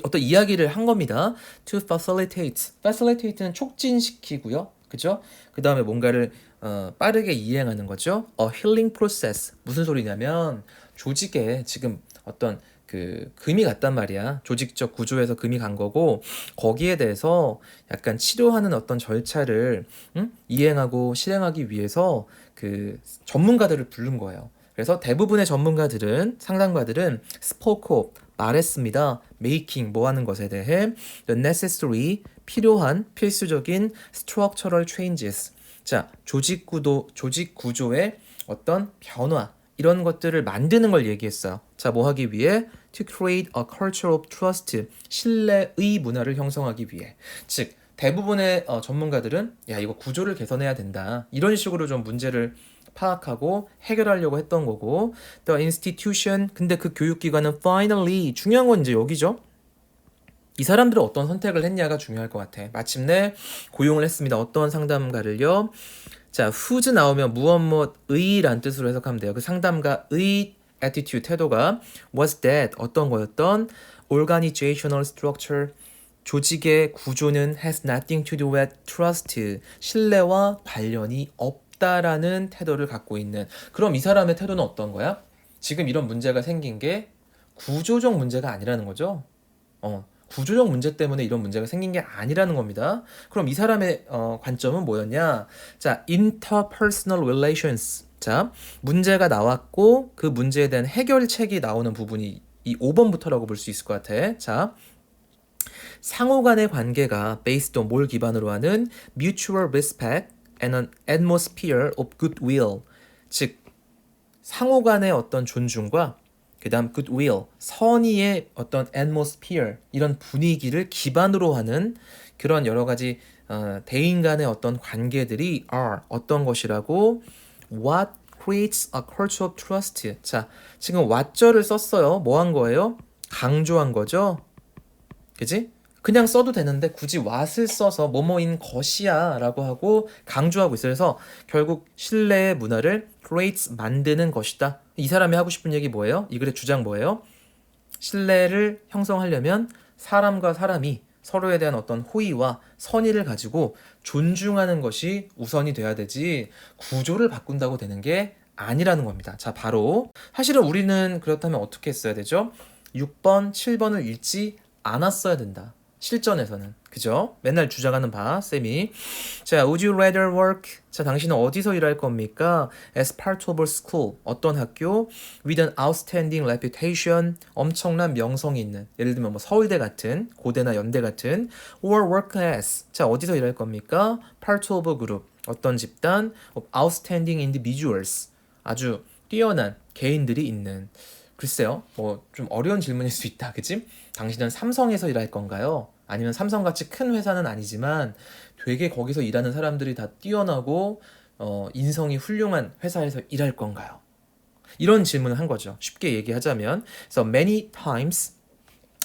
어떤 이야기를 한 겁니다. To facilitate. facilitate는 촉진시키고요. 그죠? 그 다음에 뭔가를 빠르게 이행하는 거죠. A healing process. 무슨 소리냐면 조직에 지금 어떤 그 금이 갔단 말이야. 조직적 구조에서 금이 간 거고, 거기에 대해서 약간 치료하는 어떤 절차를 이행하고 실행하기 위해서 그 전문가들을 부른 거예요. 그래서 대부분의 전문가들은, 상담가들은 spoke of, 말했습니다. making, 뭐 하는 것에 대해 the necessary, 필요한, 필수적인 structural changes. 자, 조직 구조의 어떤 변화, 이런 것들을 만드는 걸 얘기했어요. 자, 뭐 하기 위해? To create a culture of trust, 신뢰의 문화를 형성하기 위해. 즉, 대부분의 전문가들은 야, 이거 구조를 개선해야 된다, 이런 식으로 좀 문제를 파악하고 해결하려고 했던 거고, the institution, 근데 그 교육기관은 finally, 중요한 건 이제 여기죠. 이 사람들은 어떤 선택을 했냐가 중요할 것 같아. 마침내 고용을 했습니다. 어떤 상담가를요? 자, whose 나오면 무엇무엇의란 뜻으로 해석하면 돼요. 그 상담가의 attitude, 태도가 was that, 어떤 거였던? organizational structure, 조직의 구조는 has nothing to do with trust, 신뢰와 관련이 없다라는 태도를 갖고 있는. 그럼 이 사람의 태도는 어떤 거야? 지금 이런 문제가 생긴 게 구조적 문제가 아니라는 거죠. 구조적 문제 때문에 이런 문제가 생긴 게 아니라는 겁니다. 그럼 이 사람의 관점은 뭐였냐? 자, interpersonal relations. 자, 문제가 나왔고 그 문제에 대한 해결책이 나오는 부분이 이 5번부터라고 볼 수 있을 것 같아. 자, 상호 간의 관계가 based on 뭘 기반으로 하는? mutual respect and an atmosphere of goodwill. 즉, 상호 간의 어떤 존중과 그 다음 goodwill, 선의의 어떤 atmosphere, 이런 분위기를 기반으로 하는 그런 여러 가지 대인 간의 어떤 관계들이 are 어떤 것이라고? What creates a culture of trust. 자, 지금 what절을 썼어요. 뭐 한 거예요? 강조한 거죠. 그지? 그냥 써도 되는데 굳이 what을 써서 뭐뭐인 것이야 라고 하고 강조하고 있어요. 그래서 결국 신뢰의 문화를 creates, 만드는 것이다. 이 사람이 하고 싶은 얘기 뭐예요? 이 글의 주장 뭐예요? 신뢰를 형성하려면 사람과 사람이 서로에 대한 어떤 호의와 선의를 가지고 존중하는 것이 우선이 돼야 되지, 구조를 바꾼다고 되는 게 아니라는 겁니다. 자, 바로 사실은 우리는 그렇다면 어떻게 했어야 되죠? 6번, 7번을 읽지 않았어야 된다. 실전에서는. 그죠? 맨날 주장하는 바, 쌤이. 자, would you rather work? 자, 당신은 어디서 일할 겁니까? As part of a school. 어떤 학교? With an outstanding reputation. 엄청난 명성이 있는. 예를 들면 뭐 서울대 같은, 고대나 연대 같은. Or work as. 자, 어디서 일할 겁니까? Part of a group. 어떤 집단? Of outstanding individuals. 아주 뛰어난 개인들이 있는. 글쎄요, 뭐 좀 어려운 질문일 수 있다, 그치? 당신은 삼성에서 일할 건가요? 아니면 삼성같이 큰 회사는 아니지만 되게 거기서 일하는 사람들이 다 뛰어나고 인성이 훌륭한 회사에서 일할 건가요? 이런 질문을 한 거죠. 쉽게 얘기하자면, so many times,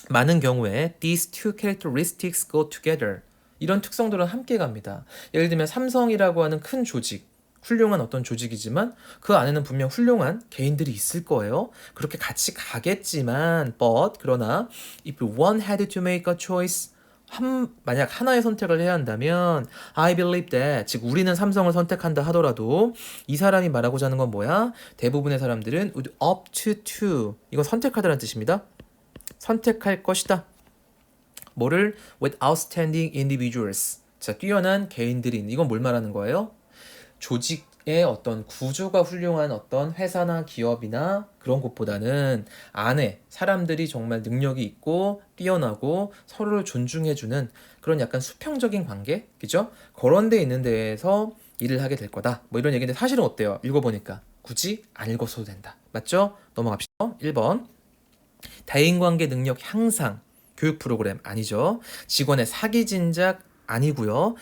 많은 경우에 these two characteristics go together. 이런 특성들은 함께 갑니다. 예를 들면 삼성이라고 하는 큰 조직, 훌륭한 어떤 조직이지만 그 안에는 분명 훌륭한 개인들이 있을 거예요. 그렇게 같이 가겠지만, 그러나 if one had to make a choice, 만약 하나의 선택을 해야 한다면 I believe that, 즉 우리는 삼성을 선택한다 하더라도 이 사람이 말하고자 하는 건 뭐야? 대부분의 사람들은 would opt to, 이건 선택하다라는 뜻입니다. 선택할 것이다. 뭐를? with outstanding individuals. 자, 뛰어난 개인들인, 이건 뭘 말하는 거예요? 조직의 어떤 구조가 훌륭한 어떤 회사나 기업이나 그런 곳보다는 안에 사람들이 정말 능력이 있고 뛰어나고 서로를 존중해주는 그런 약간 수평적인 관계? 그죠? 그런 데 있는 데에서 일을 하게 될 거다. 뭐 이런 얘기인데 사실은 어때요? 읽어보니까 굳이 안 읽었어도 된다. 맞죠? 넘어갑시다. 1번. 대인관계 능력 향상 교육 프로그램 아니죠. 직원의 사기 진작 아니고요.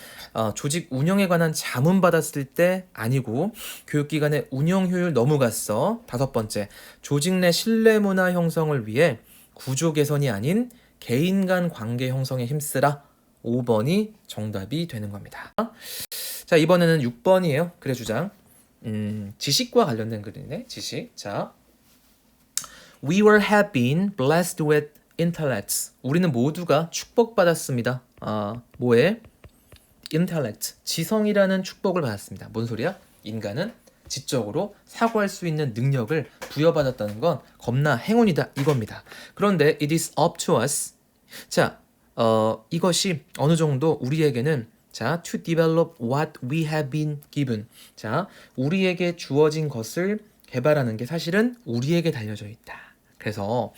조직 운영에 관한 자문 받았을 때 아니고, 교육기관의 운영 효율 너무 갔어. 5번째, 조직 내 신뢰 문화 형성을 위해 구조 개선이 아닌 개인 간 관계 형성에 힘쓰라. 5번이 정답이 되는 겁니다. 자, 이번에는 6번이에요. 글의 주장. 지식과 관련된 글이네. 지식. 자, We were have been blessed with intellects. 우리는 모두가 축복받았습니다. 뭐에? intellect, 지성이라는 축복을 받았습니다. 뭔 소리야? 인간은 지적으로 사고할 수 있는 능력을 부여받았다는 건 겁나 행운이다 이겁니다. 그런데 it is up to us. 자, 이것이 어느 정도 우리에게는 자, to develop what we have been given. 자, 우리에게 주어진 것을 개발하는 게 사실은 우리에게 달려져 있다. 그래서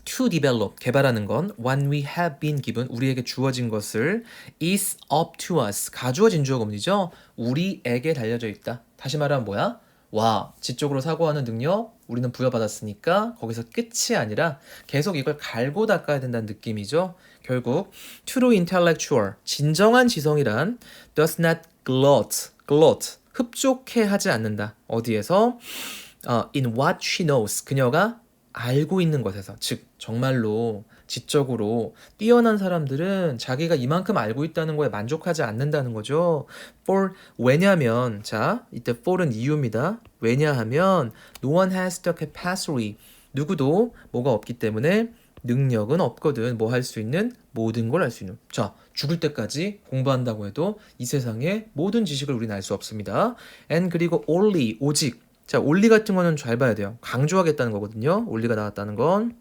to develop, 개발하는 건 when we have been given, 우리에게 주어진 것을 is up to us, 가주어진 주어금이죠. 우리에게 달려져 있다. 다시 말하면 뭐야? 와, 지적으로 사고하는 능력 우리는 부여받았으니까 거기서 끝이 아니라 계속 이걸 갈고 닦아야 된다는 느낌이죠. 결국 true intellectual, 진정한 지성이란 does not gloat, 흡족해 하지 않는다. 어디에서? in what she knows, 그녀가 알고 있는 것에서. 즉 정말로 지적으로 뛰어난 사람들은 자기가 이만큼 알고 있다는 거에 만족하지 않는다는 거죠. 왜냐하면, 자, 이때 for은 이유입니다. 왜냐하면 no one has the capacity, 누구도 뭐가 없기 때문에 능력은 없거든. 뭐 할 수 있는? 모든 걸 알 수 있는. 자, 죽을 때까지 공부한다고 해도 이 세상의 모든 지식을 우리는 알 수 없습니다. and 그리고 only, 오직. 자, only 같은 거는 잘 봐야 돼요. 강조하겠다는 거거든요. only가 나왔다는 건.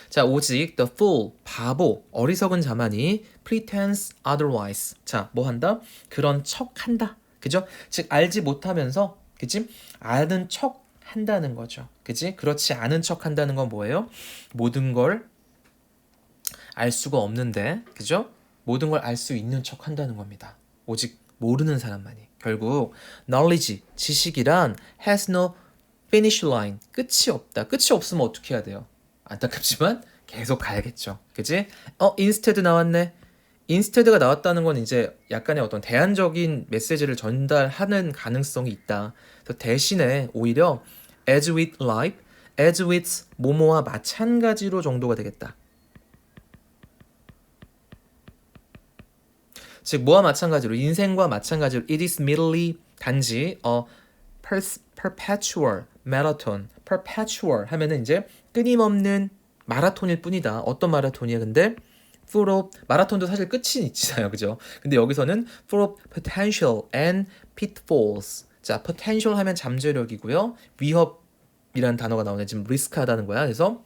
자, 오직 the fool, 바보, 어리석은 자만이 pretense otherwise. 자, 뭐 한다? 그런 척 한다. 그죠? 즉 알지 못하면서, 그치? 아는 척 한다는 거죠. 그치? 그렇지 않은 척 한다는 건 뭐예요? 모든 걸 알 수가 없는데, 그죠? 모든 걸 알 수 있는 척 한다는 겁니다. 오직 모르는 사람만이. 결국 knowledge, 지식이란 has no finish line, 끝이 없다. 끝이 없으면 어떻게 해야 돼요? 안타깝지만 계속 가야겠죠. 그치? instead 나왔네. instead가 나왔다는 건 이제 약간의 어떤 대안적인 메시지를 전달하는 가능성이 있다. 그래서 대신에 오히려 as with life, as with 뭐뭐와 마찬가지로 정도가 되겠다. 즉 뭐와 마찬가지로, 인생과 마찬가지로 it is merely, 단지 perpetual marathon. perpetual 하면은 이제 끊임없는 마라톤일 뿐이다. 어떤 마라톤이야? 근데 full of, 마라톤도 사실 끝이 있잖아요. 그죠? 근데 여기서는 full of potential and pitfalls. 자, potential 하면 잠재력이고요. 위협이라는 단어가 나오네. 지금 리스크하다는 거야. 그래서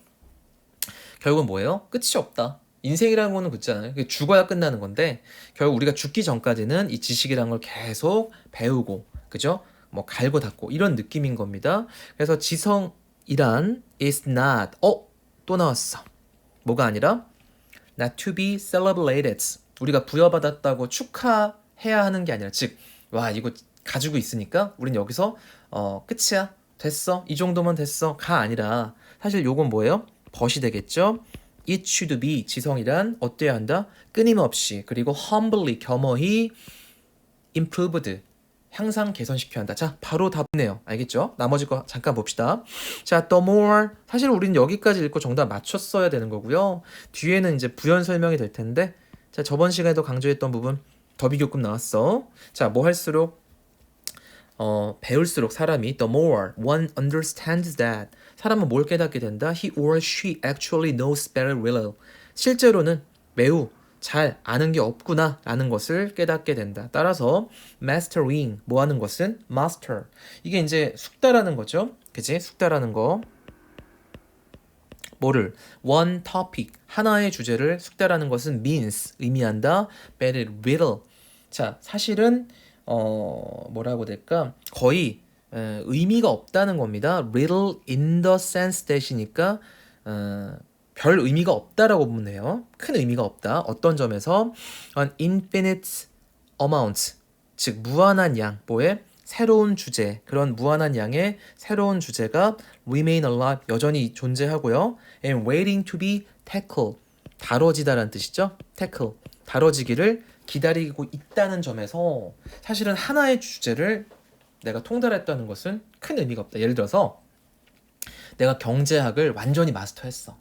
결국은 뭐예요? 끝이 없다. 인생이라는 거는 그렇잖아요. 죽어야 끝나는 건데 결국 우리가 죽기 전까지는 이 지식이라는 걸 계속 배우고, 그죠? 뭐 갈고 닦고 이런 느낌인 겁니다. 그래서 지성이란 is not, 또 나왔어. 뭐가 아니라 not to be celebrated, 우리가 부여받았다고 축하해야 하는 게 아니라, 즉 와 이거 가지고 있으니까 우린 여기서 끝이야, 됐어, 이 정도면 됐어 가 아니라, 사실 요건 뭐예요? 벗이 되겠죠. It should be, 지성이란 어때야 한다? 끊임없이, 그리고 humbly, 겸허히 improved, 향상 개선시켜야 한다. 자, 바로 답네요. 알겠죠? 나머지 거 잠깐 봅시다. 자, the more. 사실 우리는 여기까지 읽고 정답 맞췄어야 되는 거고요. 뒤에는 이제 부연 설명이 될 텐데, 자, 저번 시간에도 강조했던 부분 더비교급 나왔어. 자, 뭐 할수록 배울수록 사람이 the more one understands that 사람은 뭘 깨닫게 된다? He or she actually knows better will. 실제로는 매우 잘 아는 게 없구나 라는 것을 깨닫게 된다. 따라서 mastering 뭐 하는 것은 master. 이게 이제 숙달하는 거죠. 그치? 숙달하는 거. 뭐를? one topic 하나의 주제를 숙달하는 것은 means 의미한다. better will. 자, 사실은 뭐라고 될까? 거의 의미가 없다는 겁니다. little in the sense that이니까 별 의미가 없다라고 보면 돼요. 큰 의미가 없다. 어떤 점에서 an infinite amount, 즉 무한한 양, 뭐에 새로운 주제, 그런 무한한 양의 새로운 주제가 remain alive, 여전히 존재하고요. and waiting to be tackled, 다뤄지다라는 뜻이죠. tackle, 다뤄지기를 기다리고 있다는 점에서 사실은 하나의 주제를 내가 통달했다는 것은 큰 의미가 없다. 예를 들어서 내가 경제학을 완전히 마스터했어.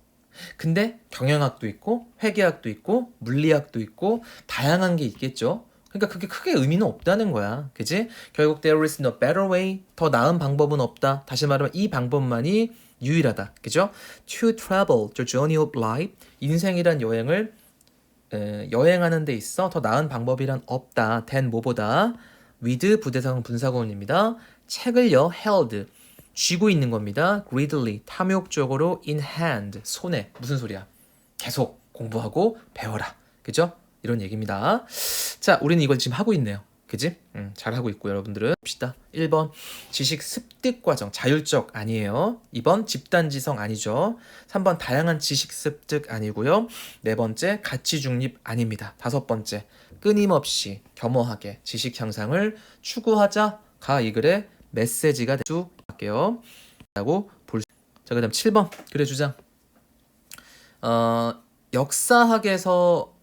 근데 경영학도 있고 회계학도 있고 물리학도 있고 다양한 게 있겠죠. 그러니까 그게 크게 의미는 없다는 거야. 그지? 결국 there is no better way, 더 나은 방법은 없다. 다시 말하면 이 방법만이 유일하다. 그죠? To travel, the journey of life, 인생이란 여행을 여행하는 데 있어 더 나은 방법이란 없다. than 뭐보다 with 부대상 분사구문입니다. 책을요 held, 쥐고 있는 겁니다. greedily, 탐욕적으로 in hand, 손에. 무슨 소리야? 계속 공부하고 배워라. 그죠? 이런 얘기입니다. 자, 우리는 이걸 지금 하고 있네요. 그지? 잘하고 있고 여러분들은 봅시다. 1번 지식 습득 과정, 자율적 아니에요. 2번 집단지성 아니죠. 3번 다양한 지식 습득 아니고요. 4번째 가치 중립 아닙니다. 5번째 끊임없이 겸허하게 지식 향상을 추구하자가 이 글의 메시지가 될 수 있게요. 라고 볼 수. 자, 그다음 7번 글의 주장. 역사학에서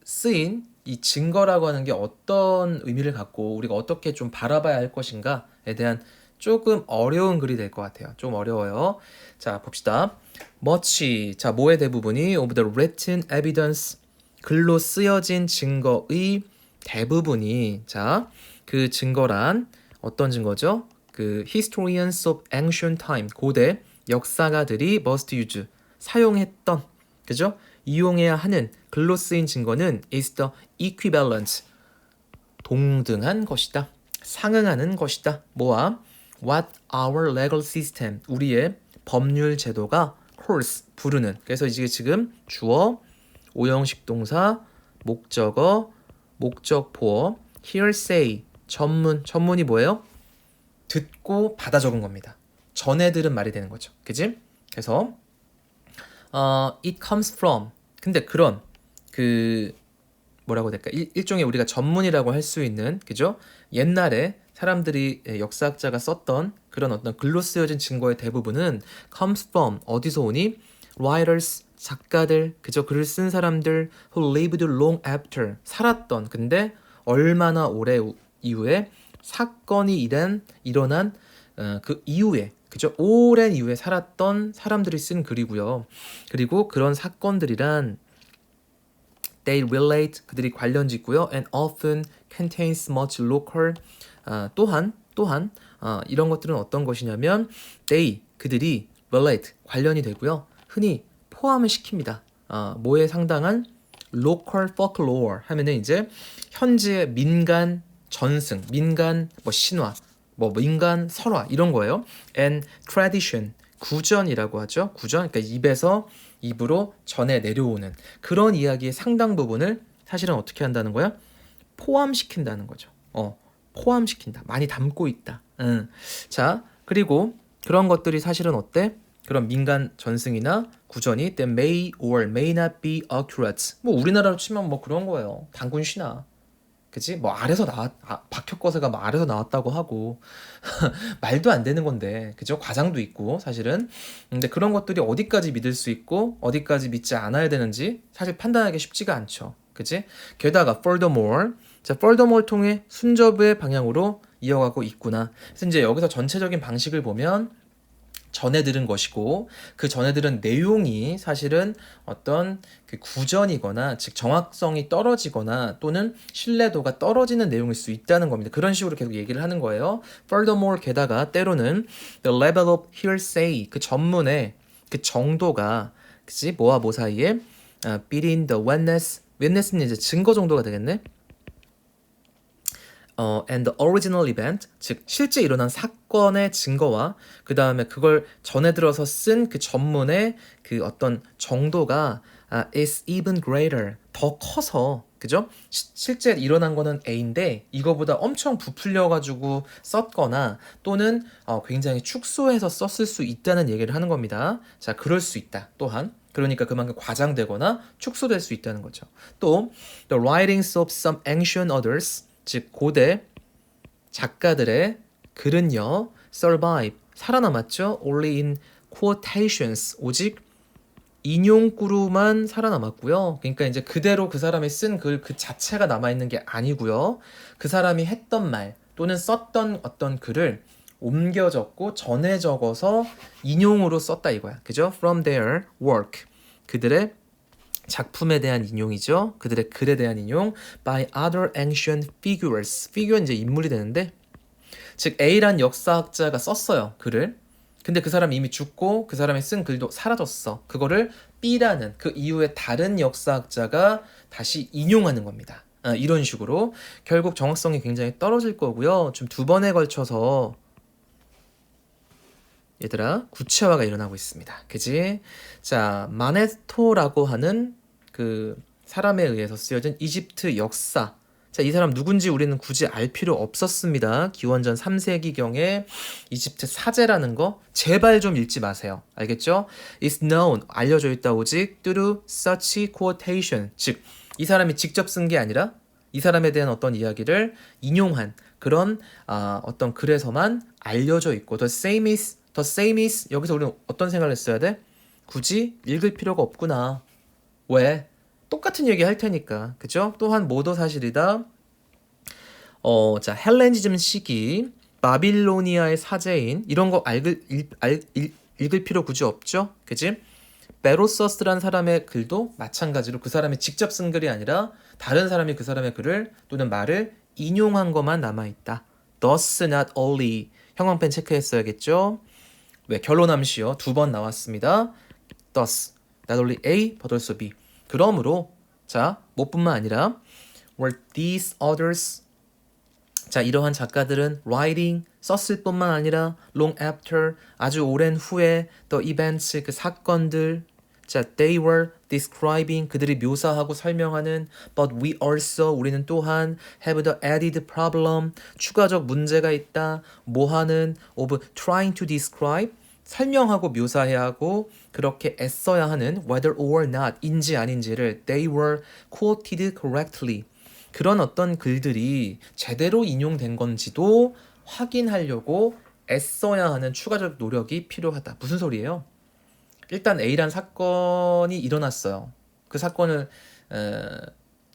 쓰인 이 증거라고 하는 게 어떤 의미를 갖고 우리가 어떻게 좀 바라봐야 할 것인가에 대한 조금 어려운 글이 될 것 같아요. 좀 어려워요. 자, 봅시다. much, 자, 뭐의 대부분이 of the written evidence, 글로 쓰여진 증거의 대부분이, 자, 그 증거란 어떤 증거죠? historians of ancient time, 고대 역사가들이 must use, 사용했던, 그죠? 이용해야 하는 글로 쓰인 증거는 is the equivalent, 동등한 것이다. 상응하는 것이다. 뭐와? What our legal system, 우리의 법률 제도가 calls, 부르는. 그래서 이게 지금 주어, 오형식 동사, 목적어, 목적보어, hearsay, 전문이 뭐예요? 듣고 받아 적은 겁니다. 전해 들은 말이 되는 거죠. 그지? 그래서 it comes from, 근데 그런 뭐라고 될까? 일종의 우리가 전문이라고 할 수 있는, 그죠? 옛날에 사람들이, 역사학자가 썼던 그런 어떤 글로 쓰여진 증거의 대부분은 comes from, 어디서 오니? writers, 작가들, 그죠? 글을 쓴 사람들 who lived long after, 살았던, 근데 얼마나 오래 이후에 사건이 일어난 그 이후에, 그죠? 오랜 이후에 살았던 사람들이 쓴 글이고요. 그리고 그런 사건들이란 they relate, 그들이 관련 짓고요. and often contains much local, 또한 이런 것들은 어떤 것이냐면 they, 그들이 relate, 관련이 되고요. 흔히 포함을 시킵니다. 뭐에 상당한 local folklore 하면은 이제 현지의 민간 전승, 민간 신화, 민간 설화 이런 거예요. and tradition, 구전이라고 하죠. 구전, 그러니까 입에서 입으로 전해 내려오는 그런 이야기의 상당 부분을 사실은 어떻게 한다는 거야? 포함시킨다는 거죠. 포함시킨다. 많이 담고 있다. 자, 그리고 그런 것들이 사실은 어때? 그런 민간 전승이나 구전이 that may or may not be accurate. 우리나라로 치면 그런 거예요. 단군 신화. 그치? 아래서 박혁거세가 아래서 나왔다고 하고 말도 안 되는 건데, 그죠? 과장도 있고 사실은. 근데 그런 것들이 어디까지 믿을 수 있고 어디까지 믿지 않아야 되는지 사실 판단하기 쉽지가 않죠. 그치? 게다가 furthermore, 자, furthermore 통해 순접의 방향으로 이어가고 있구나. 그래서 이제 여기서 전체적인 방식을 보면 전에 들은 것이고 그 전에 들은 내용이 사실은 어떤 그 구전이거나 즉 정확성이 떨어지거나 또는 신뢰도가 떨어지는 내용일 수 있다는 겁니다. 그런 식으로 계속 얘기를 하는 거예요. Furthermore 게다가 때로는 the level of hearsay 그 전문의 그 정도가 그치 뭐와 뭐 사이에 between the witness는 이제 증거 정도가 되겠네. and the original event, 즉 실제 일어난 사건의 증거와 그 다음에 그걸 전에 들어서 쓴 그 전문의 그 어떤 정도가 is even greater, 더 커서 그죠? 실제 일어난 거는 A인데 이거보다 엄청 부풀려가지고 썼거나 또는 굉장히 축소해서 썼을 수 있다는 얘기를 하는 겁니다. 자, 그럴 수 있다. 또한 그러니까 그만큼 과장되거나 축소될 수 있다는 거죠. 또 the writings of some ancient authors, 즉 고대 작가들의 글은요 survive 살아남았죠. only in quotations 오직 인용구로만 살아남았고요. 그러니까 이제 그대로 그 사람이 쓴 글 그 자체가 남아있는 게 아니고요. 그 사람이 했던 말 또는 썼던 어떤 글을 옮겨 적고 전해 적어서 인용으로 썼다 이거야. 그죠? From their work 그들의 작품에 대한 인용이죠. 그들의 글에 대한 인용 by other ancient figures. figure는 이제 인물이 되는데 즉 A란 역사학자가 썼어요. 글을. 근데 그 사람이 이미 죽고 그 사람이 쓴 글도 사라졌어. 그거를 B라는 그 이후에 다른 역사학자가 다시 인용하는 겁니다. 이런 식으로 결국 정확성이 굉장히 떨어질 거고요. 좀 두 번에 걸쳐서 얘들아 구체화가 일어나고 있습니다. 그지? 자, 마네토라고 하는 그 사람에 의해서 쓰여진 이집트 역사. 자, 이 사람 누군지 우리는 굳이 알 필요 없었습니다. 기원전 3세기경에 이집트 사제라는 거 제발 좀 읽지 마세요. 알겠죠? Is known 알려져 있다 오직 through such quotation. 즉, 이 사람이 직접 쓴 게 아니라 이 사람에 대한 어떤 이야기를 인용한 그런 어떤 글에서만 알려져 있고 the same is 여기서 우리는 어떤 생각을 했어야 돼? 굳이 읽을 필요가 없구나. 왜? 똑같은 얘기 할 테니까. 그죠? 또한 뭐도 사실이다. 자, 헬레니즘 시기 바빌로니아의 사제인 이런 거 읽을 필요 굳이 없죠? 그지? 베로서스라는 사람의 글도 마찬가지로 그 사람이 직접 쓴 글이 아니라 다른 사람이 그 사람의 글을 또는 말을 인용한 것만 남아있다. Thus not only 형광펜 체크했어야겠죠? 왜? 결론함시요. 두 번 나왔습니다. Thus not only A but also B. 그러므로 자, 뭐뿐만 아니라 were these others 자, 이러한 작가들은 writing 썼을 뿐만 아니라 long after 아주 오랜 후에 the events 그 사건들 자, they were describing 그들이 묘사하고 설명하는 but we also 우리는 또한 have the added problem 추가적 문제가 있다 뭐하는 of trying to describe 설명하고 묘사해야 하고 그렇게 애써야 하는 whether or not 인지 아닌지를 they were quoted correctly 그런 어떤 글들이 제대로 인용된 건지도 확인하려고 애써야 하는 추가적 노력이 필요하다. 무슨 소리예요? 일단 A란 사건이 일어났어요. 그 사건을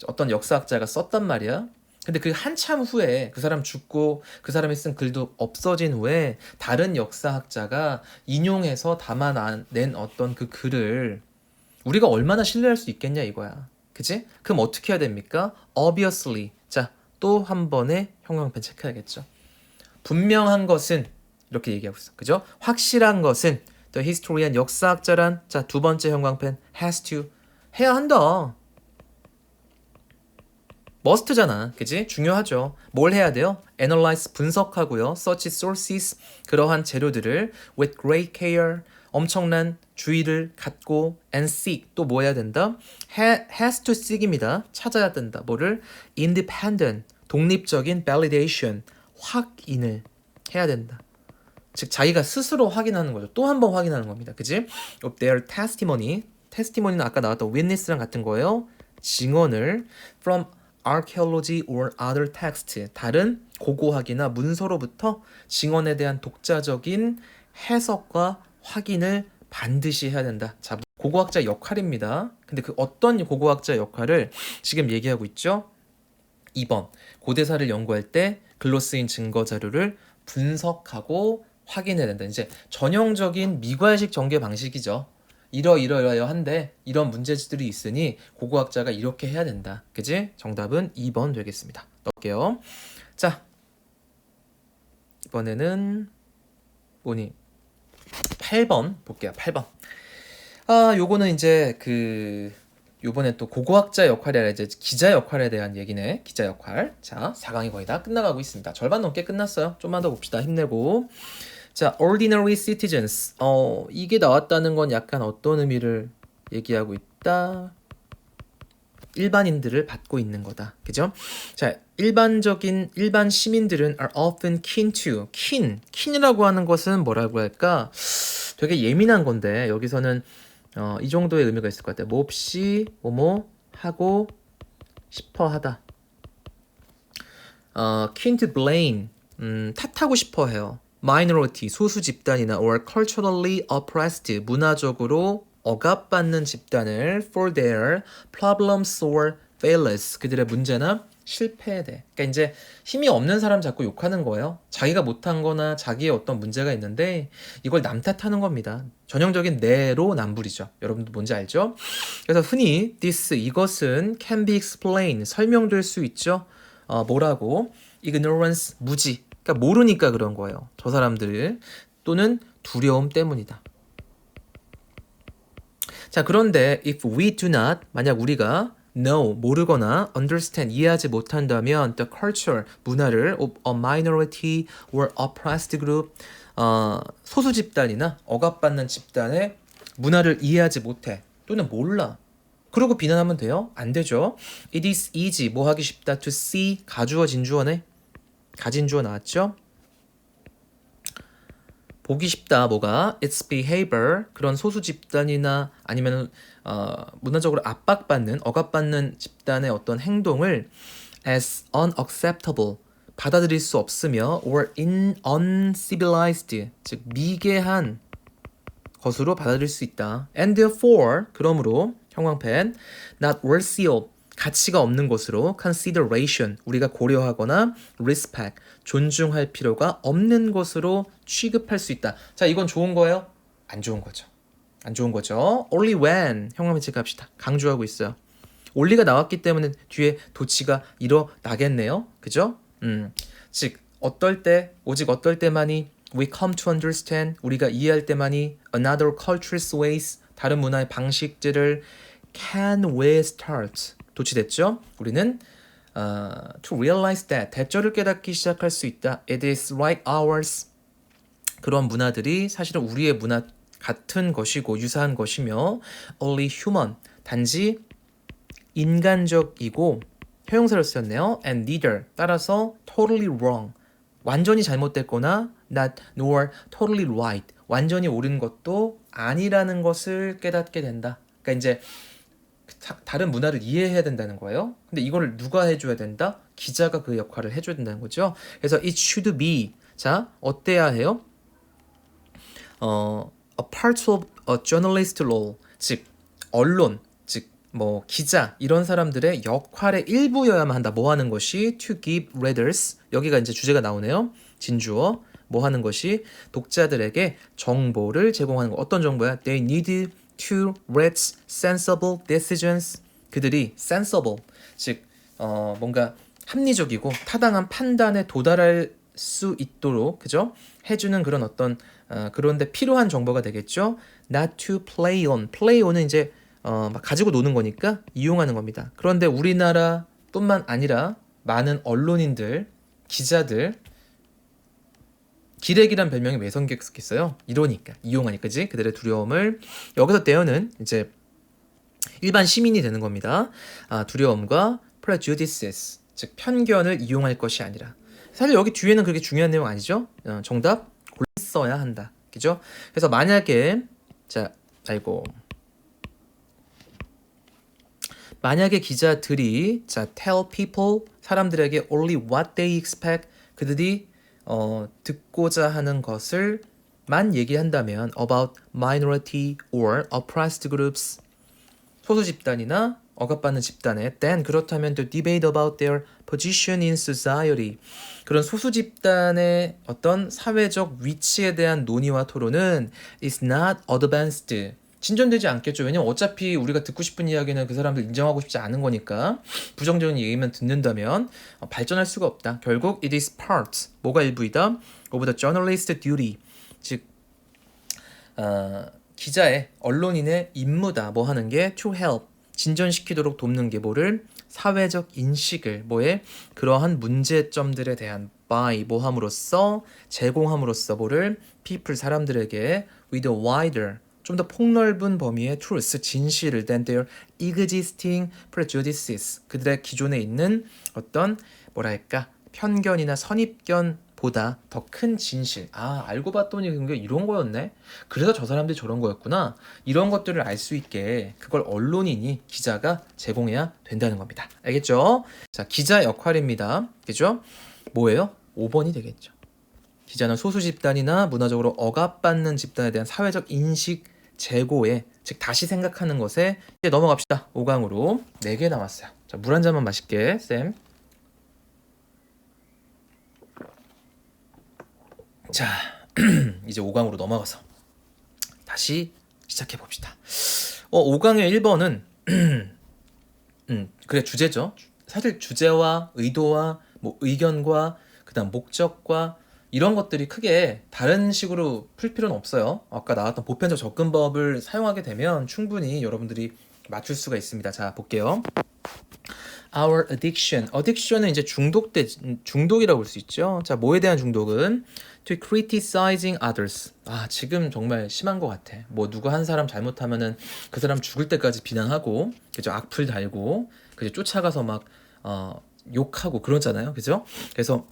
어떤 역사학자가 썼단 말이야. 근데 그 한참 후에 그 사람 죽고 그 사람이 쓴 글도 없어진 후에 다른 역사학자가 인용해서 담아낸 어떤 그 글을 우리가 얼마나 신뢰할 수 있겠냐 이거야. 그치? 그럼 어떻게 해야 됩니까? Obviously. 자, 또 한 번의 형광펜 체크해야겠죠. 분명한 것은 이렇게 얘기하고 있어. 그죠? 확실한 것은 The historian 역사학자란 자, 두 번째 형광펜 has to 해야 한다. must잖아. 그지? 중요하죠. 뭘 해야 돼요? analyze 분석하고요. search sources 그러한 재료들을 with great care 엄청난 주의를 갖고 and seek 또 뭐 해야 된다? has to seek입니다. 찾아야 된다. 뭐를? independent 독립적인 validation 확인을 해야 된다. 즉 자기가 스스로 확인하는 거죠. 또 한 번 확인하는 겁니다. 그지? of their testimony testimony는 아까 나왔던 witness랑 같은 거예요. 증언을 from archaeology or other text 다른 고고학이나 문서로부터 증언에 대한 독자적인 해석과 확인을 반드시 해야 된다. 자, 고고학자 역할입니다. 근데 그 어떤 고고학자 역할을 지금 얘기하고 있죠? 2번, 고대사를 연구할 때 글로 쓰인 증거 자료를 분석하고 확인해야 된다. 이제 전형적인 미괄식 전개 방식이죠. 이러이러한데 이런 문제들이 있으니 고고학자가 이렇게 해야 된다. 그지? 정답은 2번 되겠습니다. 넣을게요. 자, 이번에는 뭐니? 8번 볼게요. 8번. 요거는 이제 요번에 또 고고학자 역할이 아니라 이제 기자 역할에 대한 얘기네. 기자 역할. 자, 4강이 거의 다 끝나가고 있습니다. 절반 넘게 끝났어요. 좀만 더 봅시다. 힘내고. 자, ordinary citizens. 이게 나왔다는 건 약간 어떤 의미를 얘기하고 있다? 일반인들을 받고 있는 거다. 그죠? 자, 일반 시민들은 are often kin to. kin이라고 하는 것은 뭐라고 할까? 되게 예민한 건데 여기서는 이 정도의 의미가 있을 것 같아요. 몹시 뭐뭐 하고 싶어 하다. kin to blame. 탓하고 싶어 해요. minority, 소수 집단이나 or culturally oppressed, 문화적으로 억압받는 집단을 for their problems or failures, 그들의 문제나 실패에 대해. 그러니까 이제 힘이 없는 사람 자꾸 욕하는 거예요. 자기가 못한 거나 자기의 어떤 문제가 있는데 이걸 남 탓하는 겁니다. 전형적인 내로남불이죠. 여러분도 뭔지 알죠? 그래서 흔히 이것은 can be explained, 설명될 수 있죠. 뭐라고? ignorance, 무지. 그러니까 모르니까 그런 거예요. 저 사람들 또는 두려움 때문이다. 자, 그런데 if we do not, 만약 우리가 know, 모르거나 understand, 이해하지 못한다면 the culture, 문화를 of a minority or oppressed group, 소수 집단이나 억압받는 집단의 문화를 이해하지 못해 또는 몰라. 그러고 비난하면 돼요? 안 되죠. It is easy, 뭐 하기 쉽다. to see, 가주어 진주어네. 가진주어 나왔죠? 보기 쉽다. 뭐가? Its behavior, 그런 소수 집단이나 아니면 문화적으로 압박받는, 억압받는 집단의 어떤 행동을 as unacceptable, 받아들일 수 없으며 or uncivilized, 즉 미개한 것으로 받아들일 수 있다. And therefore, 그러므로 형광펜 not worthy of, 가치가 없는 것으로 consideration, 우리가 고려하거나 respect, 존중할 필요가 없는 것으로 취급할 수 있다. 자, 이건 좋은 거예요? 안 좋은 거죠. 안 좋은 거죠. only when, 형광펜 체크합시다. 강조하고 있어요. only가 나왔기 때문에 뒤에 도치가 일어나겠네요. 그죠? 즉 어떨 때, 오직 어떨 때만이 we come to understand, 우리가 이해할 때만이 another culture's ways, 다른 문화의 방식들을 can we start, 도치됐죠? 우리는 to realize that, 대절을 깨닫기 시작할 수 있다. It is like ours. 그런 문화들이 사실은 우리의 문화 같은 것이고 유사한 것이며 only human, 단지 인간적이고 형용사를 쓰였네요. and neither, 따라서 totally wrong, 완전히 잘못됐거나 not nor totally right, 완전히 옳은 것도 아니라는 것을 깨닫게 된다. 그러니까 이제 다른 문화를 이해해야 된다는 거예요. 근데 이걸 누가 해줘야 된다? 기자가 그 역할을 해줘야 된다는 거죠. 그래서 it should be, 자, 어때야 해요? a part of a journalist role, 즉 언론, 즉 뭐 기자 이런 사람들의 역할의 일부여야만 한다. 뭐 하는 것이 to give readers, 여기가 이제 주제가 나오네요. 진주어, 뭐 하는 것이 독자들에게 정보를 제공하는 거. 어떤 정보야? They need to reach sensible decisions. 그들이 sensible, 즉 뭔가 합리적이고 타당한 판단에 도달할 수 있도록, 그죠? 해주는 그런 어떤 그런데 필요한 정보가 되겠죠. Not to play on. play on은 이제 막 가지고 노는 거니까 이용하는 겁니다. 그런데 우리나라뿐만 아니라 많은 언론인들, 기자들, 기레기란 별명이 왜 생겼겠어요? 이러니까, 이용하니까, 그지? 그들의 두려움을, 여기서 떼어는 이제 일반 시민이 되는 겁니다. 두려움과 prejudices, 즉 편견을 이용할 것이 아니라. 사실 여기 뒤에는 그렇게 중요한 내용 아니죠? 정답 골랐어야 한다. 그죠? 그래서 만약에 만약에 기자들이 tell people, 사람들에게 only what they expect, 그들이 듣고자 하는 것을 만 얘기한다면 about minority or oppressed groups, 소수 집단이나 억압받는 집단에 then 그렇다면 to debate about their position in society 그런 소수 집단의 어떤 사회적 위치에 대한 논의와 토론은 is not advanced 진전되지 않겠죠. 왜냐면 어차피 우리가 듣고 싶은 이야기는 그 사람들 인정하고 싶지 않은 거니까 부정적인 얘기만 듣는다면 발전할 수가 없다. 결국 it is part 뭐가 일부이다 of the journalist duty 즉 기자의 언론인의 임무다. 뭐 하는 게 to help 진전시키도록 돕는 게 뭐를 사회적 인식을 뭐에 그러한 문제점들에 대한 by 뭐 함으로써 제공함으로써 뭐를 people 사람들에게 with a wider 좀 더 폭넓은 범위의 truth 진실을 than their existing prejudices 그들의 기존에 있는 어떤 뭐랄까 편견이나 선입견보다 더 큰 진실 알고 봤더니 그게 이런 거였네 그래서 저 사람들이 저런 거였구나 이런 것들을 알 수 있게 그걸 언론인이 기자가 제공해야 된다는 겁니다. 알겠죠? 자 기자 역할입니다. 그죠? 뭐예요? 5번이 되겠죠. 기자는 소수 집단이나 문화적으로 억압받는 집단에 대한 사회적 인식 제고에 즉 다시 생각하는 것에 이제 넘어갑시다. 5강으로 4개 남았어요. 자, 물 한 잔만 마실게 쌤. 자 이제 5강으로 넘어가서 다시 시작해 봅시다. 5강의 1번은 그래 주제죠. 사실 주제와 의도와 뭐 의견과 그다음 목적과 이런 것들이 크게 다른 식으로 풀 필요는 없어요. 아까 나왔던 보편적 접근법을 사용하게 되면 충분히 여러분들이 맞출 수가 있습니다. 자 볼게요. Our addiction. addiction은 이제 중독이라고 볼 수 있죠. 자 뭐에 대한 중독은 to criticizing others. 지금 정말 심한 것 같아. 뭐 누구 한 사람 잘못하면은 그 사람 죽을 때까지 비난하고 그죠 악플 달고 그죠 쫓아가서 막 욕하고 그러잖아요. 그죠? 그래서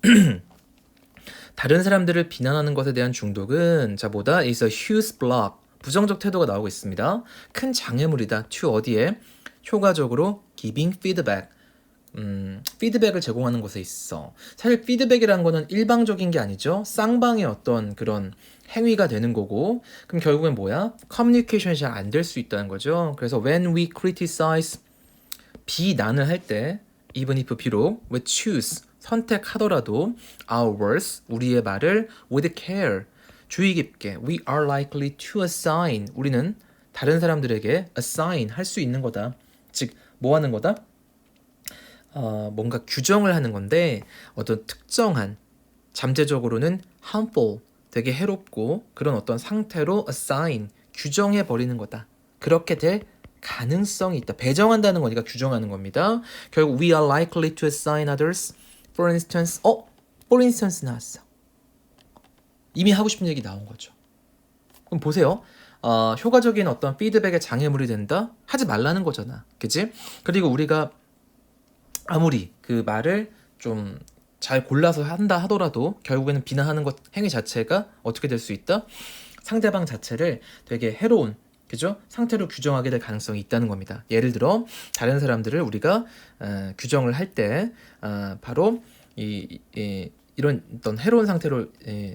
다른 사람들을 비난하는 것에 대한 중독은 자 뭐다 is a huge block 부정적 태도가 나오고 있습니다. 큰 장애물이다. to 어디에 효과적으로 giving feedback 피드백을 제공하는 곳에 있어. 사실 피드백이라는 거는 일방적인 게 아니죠. 쌍방의 어떤 그런 행위가 되는 거고 그럼 결국엔 뭐야? 커뮤니케이션이 잘 안 될 수 있다는 거죠. 그래서 when we criticize 비난을 할 때 even if 비록 we choose 선택하더라도 our words 우리의 말을 with care 주의 깊게 we are likely to assign 우리는 다른 사람들에게 assign 할 수 있는 거다. 즉 뭐 하는 거다? 뭔가 규정을 하는 건데 어떤 특정한 잠재적으로는 harmful 되게 해롭고 그런 어떤 상태로 assign 규정해 버리는 거다. 그렇게 될 가능성이 있다. 배정한다는 거니까 규정하는 겁니다. 결국 we are likely to assign others for instance for instance 나왔어. 이미 하고 싶은 얘기 나온 거죠. 그럼 보세요. 효과적인 어떤 피드백의 장애물이 된다? 하지 말라는 거잖아. 그치? 그리고 우리가 아무리 그 말을 좀 잘 골라서 한다 하더라도 결국에는 비난하는 것 행위 자체가 어떻게 될 수 있다? 상대방 자체를 되게 해로운 그죠? 상태로 규정하게 될 가능성이 있다는 겁니다. 예를 들어 다른 사람들을 우리가 규정을 할 때 바로 이런 어떤 해로운 상태로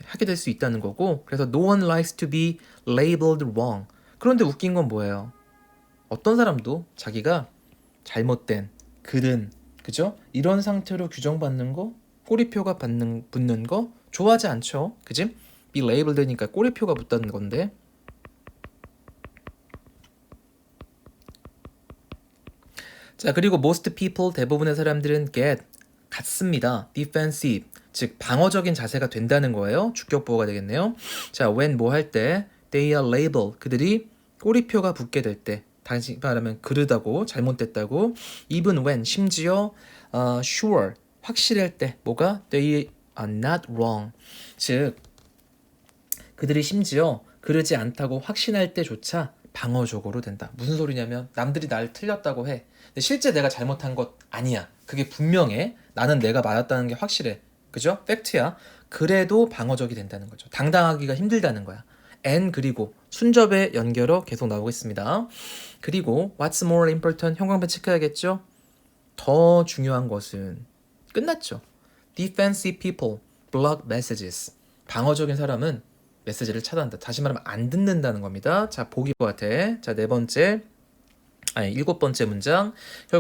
하게 될 수 있다는 거고 그래서 no one likes to be labeled wrong. 그런데 웃긴 건 뭐예요? 어떤 사람도 자기가 잘못된 글은 그죠? 이런 상태로 규정받는 거 꼬리표가 붙는 거 좋아하지 않죠. 그지? be labeled 되니까 꼬리표가 붙다는 건데 자 그리고 most people 대부분의 사람들은 get 같습니다. defensive 즉 방어적인 자세가 된다는 거예요. 주격보호가 되겠네요. 자 when 뭐 할 때 they are labeled 그들이 꼬리표가 붙게 될 때 다시 말하면 그르다고 잘못됐다고 even when 심지어 sure 확실할 때 뭐가 they are not wrong 즉 그들이 심지어 그러지 않다고 확신할 때조차 방어적으로 된다. 무슨 소리냐면 남들이 날 틀렸다고 해. 근데 실제 내가 잘못한 것 아니야. 그게 분명해. 나는 내가 맞았다는 게 확실해. 그죠? 팩트야. 그래도 방어적이 된다는 거죠. 당당하기가 힘들다는 거야. and 그리고 순접의 연결어 계속 나오겠습니다. 그리고 what's more important 형광펜 체크해야겠죠? 더 중요한 것은 끝났죠. defensive people block messages 방어적인 사람은 메시지를 차단한다. 다시 말하면 안 듣는다는 겁니다. 자 보기 같아. 자 네 번째 아니, 7번째 문장.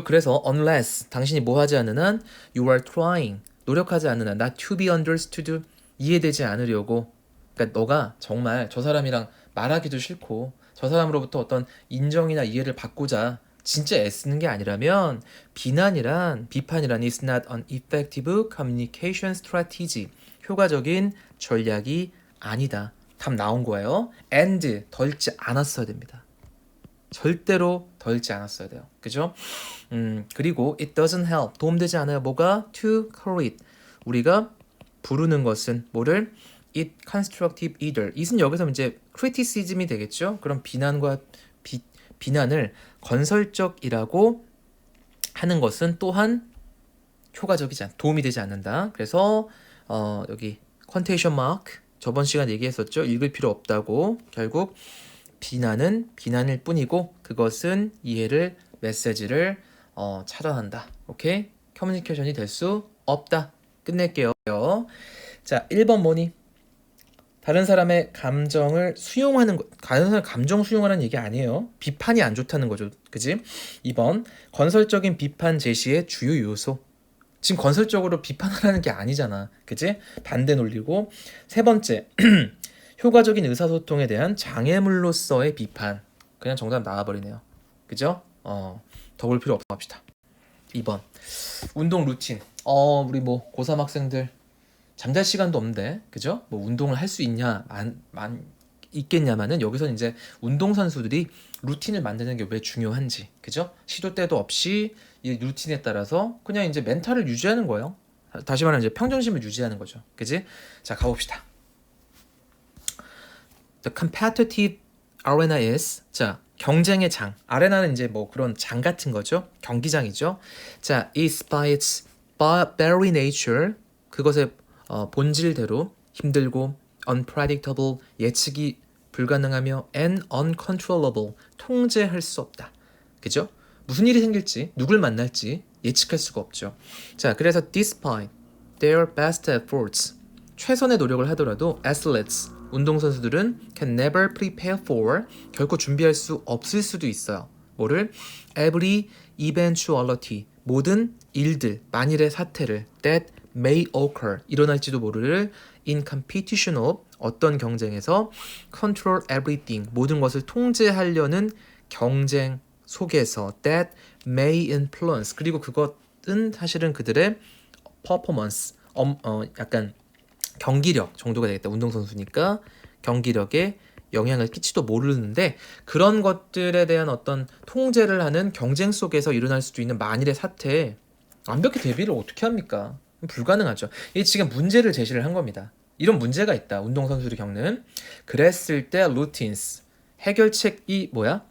그래서 unless 당신이 뭐 하지 않는 한 you are trying 노력하지 않는 한 not to be understood 이해되지 않으려고 그러니까 너가 정말 저 사람이랑 말하기도 싫고 저 사람으로부터 어떤 인정이나 이해를 받고자 진짜 애쓰는 게 아니라면 비판이란 is not an effective communication strategy 효과적인 전략이 아니다. 답 나온 거예요. and 덜지 않았어야 됩니다. 절대로 덜지 않았어야 돼요. 그죠? 그리고 it doesn't help 도움되지 않아요. 뭐가? to correct 우리가 부르는 것은 뭐를? it constructive either it은 여기서 이제 criticism이 되겠죠. 그럼 비난을 건설적이라고 하는 것은 또한 도움이 되지 않는다. 그래서 여기 quotation mark 저번 시간 얘기했었죠. 읽을 필요 없다고. 결국 비난은 비난일 뿐이고 그것은 이해를 메시지를 차단한다. 오케이? 커뮤니케이션이 될 수 없다. 끝낼게요. 자, 1번 뭐니? 다른 사람의 감정을 수용하는 것, 다른 사람의 감정 수용하는 얘기 아니에요. 비판이 안 좋다는 거죠. 그지? 2번, 건설적인 비판 제시의 주요 요소. 지금 건설적으로 비판하라는 게 아니잖아. 그지? 반대 논리고. 3번째, 효과적인 의사소통에 대한 장애물로서의 비판. 그냥 정답 나와버리네요. 그죠? 더 볼 필요 없어 합시다. 2번, 운동 루틴. 우리 뭐 고3 학생들 잠잘 시간도 없는데, 그죠? 뭐 운동을 할 수 있겠냐마는 여기서는 이제 운동선수들이 루틴을 만드는 게 왜 중요한지, 그죠? 시도 때도 없이 이 루틴에 따라서 그냥 이제 멘탈을 유지하는 거예요. 다시 말하면 이제 평정심을 유지하는 거죠. 그지? 자, 가봅시다. The competitive arena is, 자, 경쟁의 장. 아레나는 이제 뭐 그런 장 같은 거죠. 경기장이죠. 자, is by its very nature, 그것의 본질대로 힘들고 unpredictable, 예측이 불가능하며 and uncontrollable, 통제할 수 없다. 그죠? 무슨 일이 생길지, 누굴 만날지 예측할 수가 없죠. 자, 그래서 despite their best efforts, 최선의 노력을 하더라도 athletes, 운동선수들은 can never prepare for, 결코 준비할 수 없을 수도 있어요. 뭐를? every eventuality, 모든 일들, 만일의 사태를 that may occur, 일어날지도 모를 in competition of, 어떤 경쟁에서 control everything, 모든 것을 통제하려는 경쟁 속에서 that may influence, 그리고 그것은 사실은 그들의 performance, 약간 경기력 정도가 되겠다. 운동선수니까 경기력에 영향을 끼치도 모르는데 그런 것들에 대한 어떤 통제를 하는 경쟁 속에서 일어날 수도 있는 만일의 사태에 완벽히 대비를 어떻게 합니까? 불가능하죠. 이게 지금 문제를 제시를 한 겁니다. 이런 문제가 있다. 운동선수들이 겪는. 그랬을 때 routines, 해결책이 뭐야?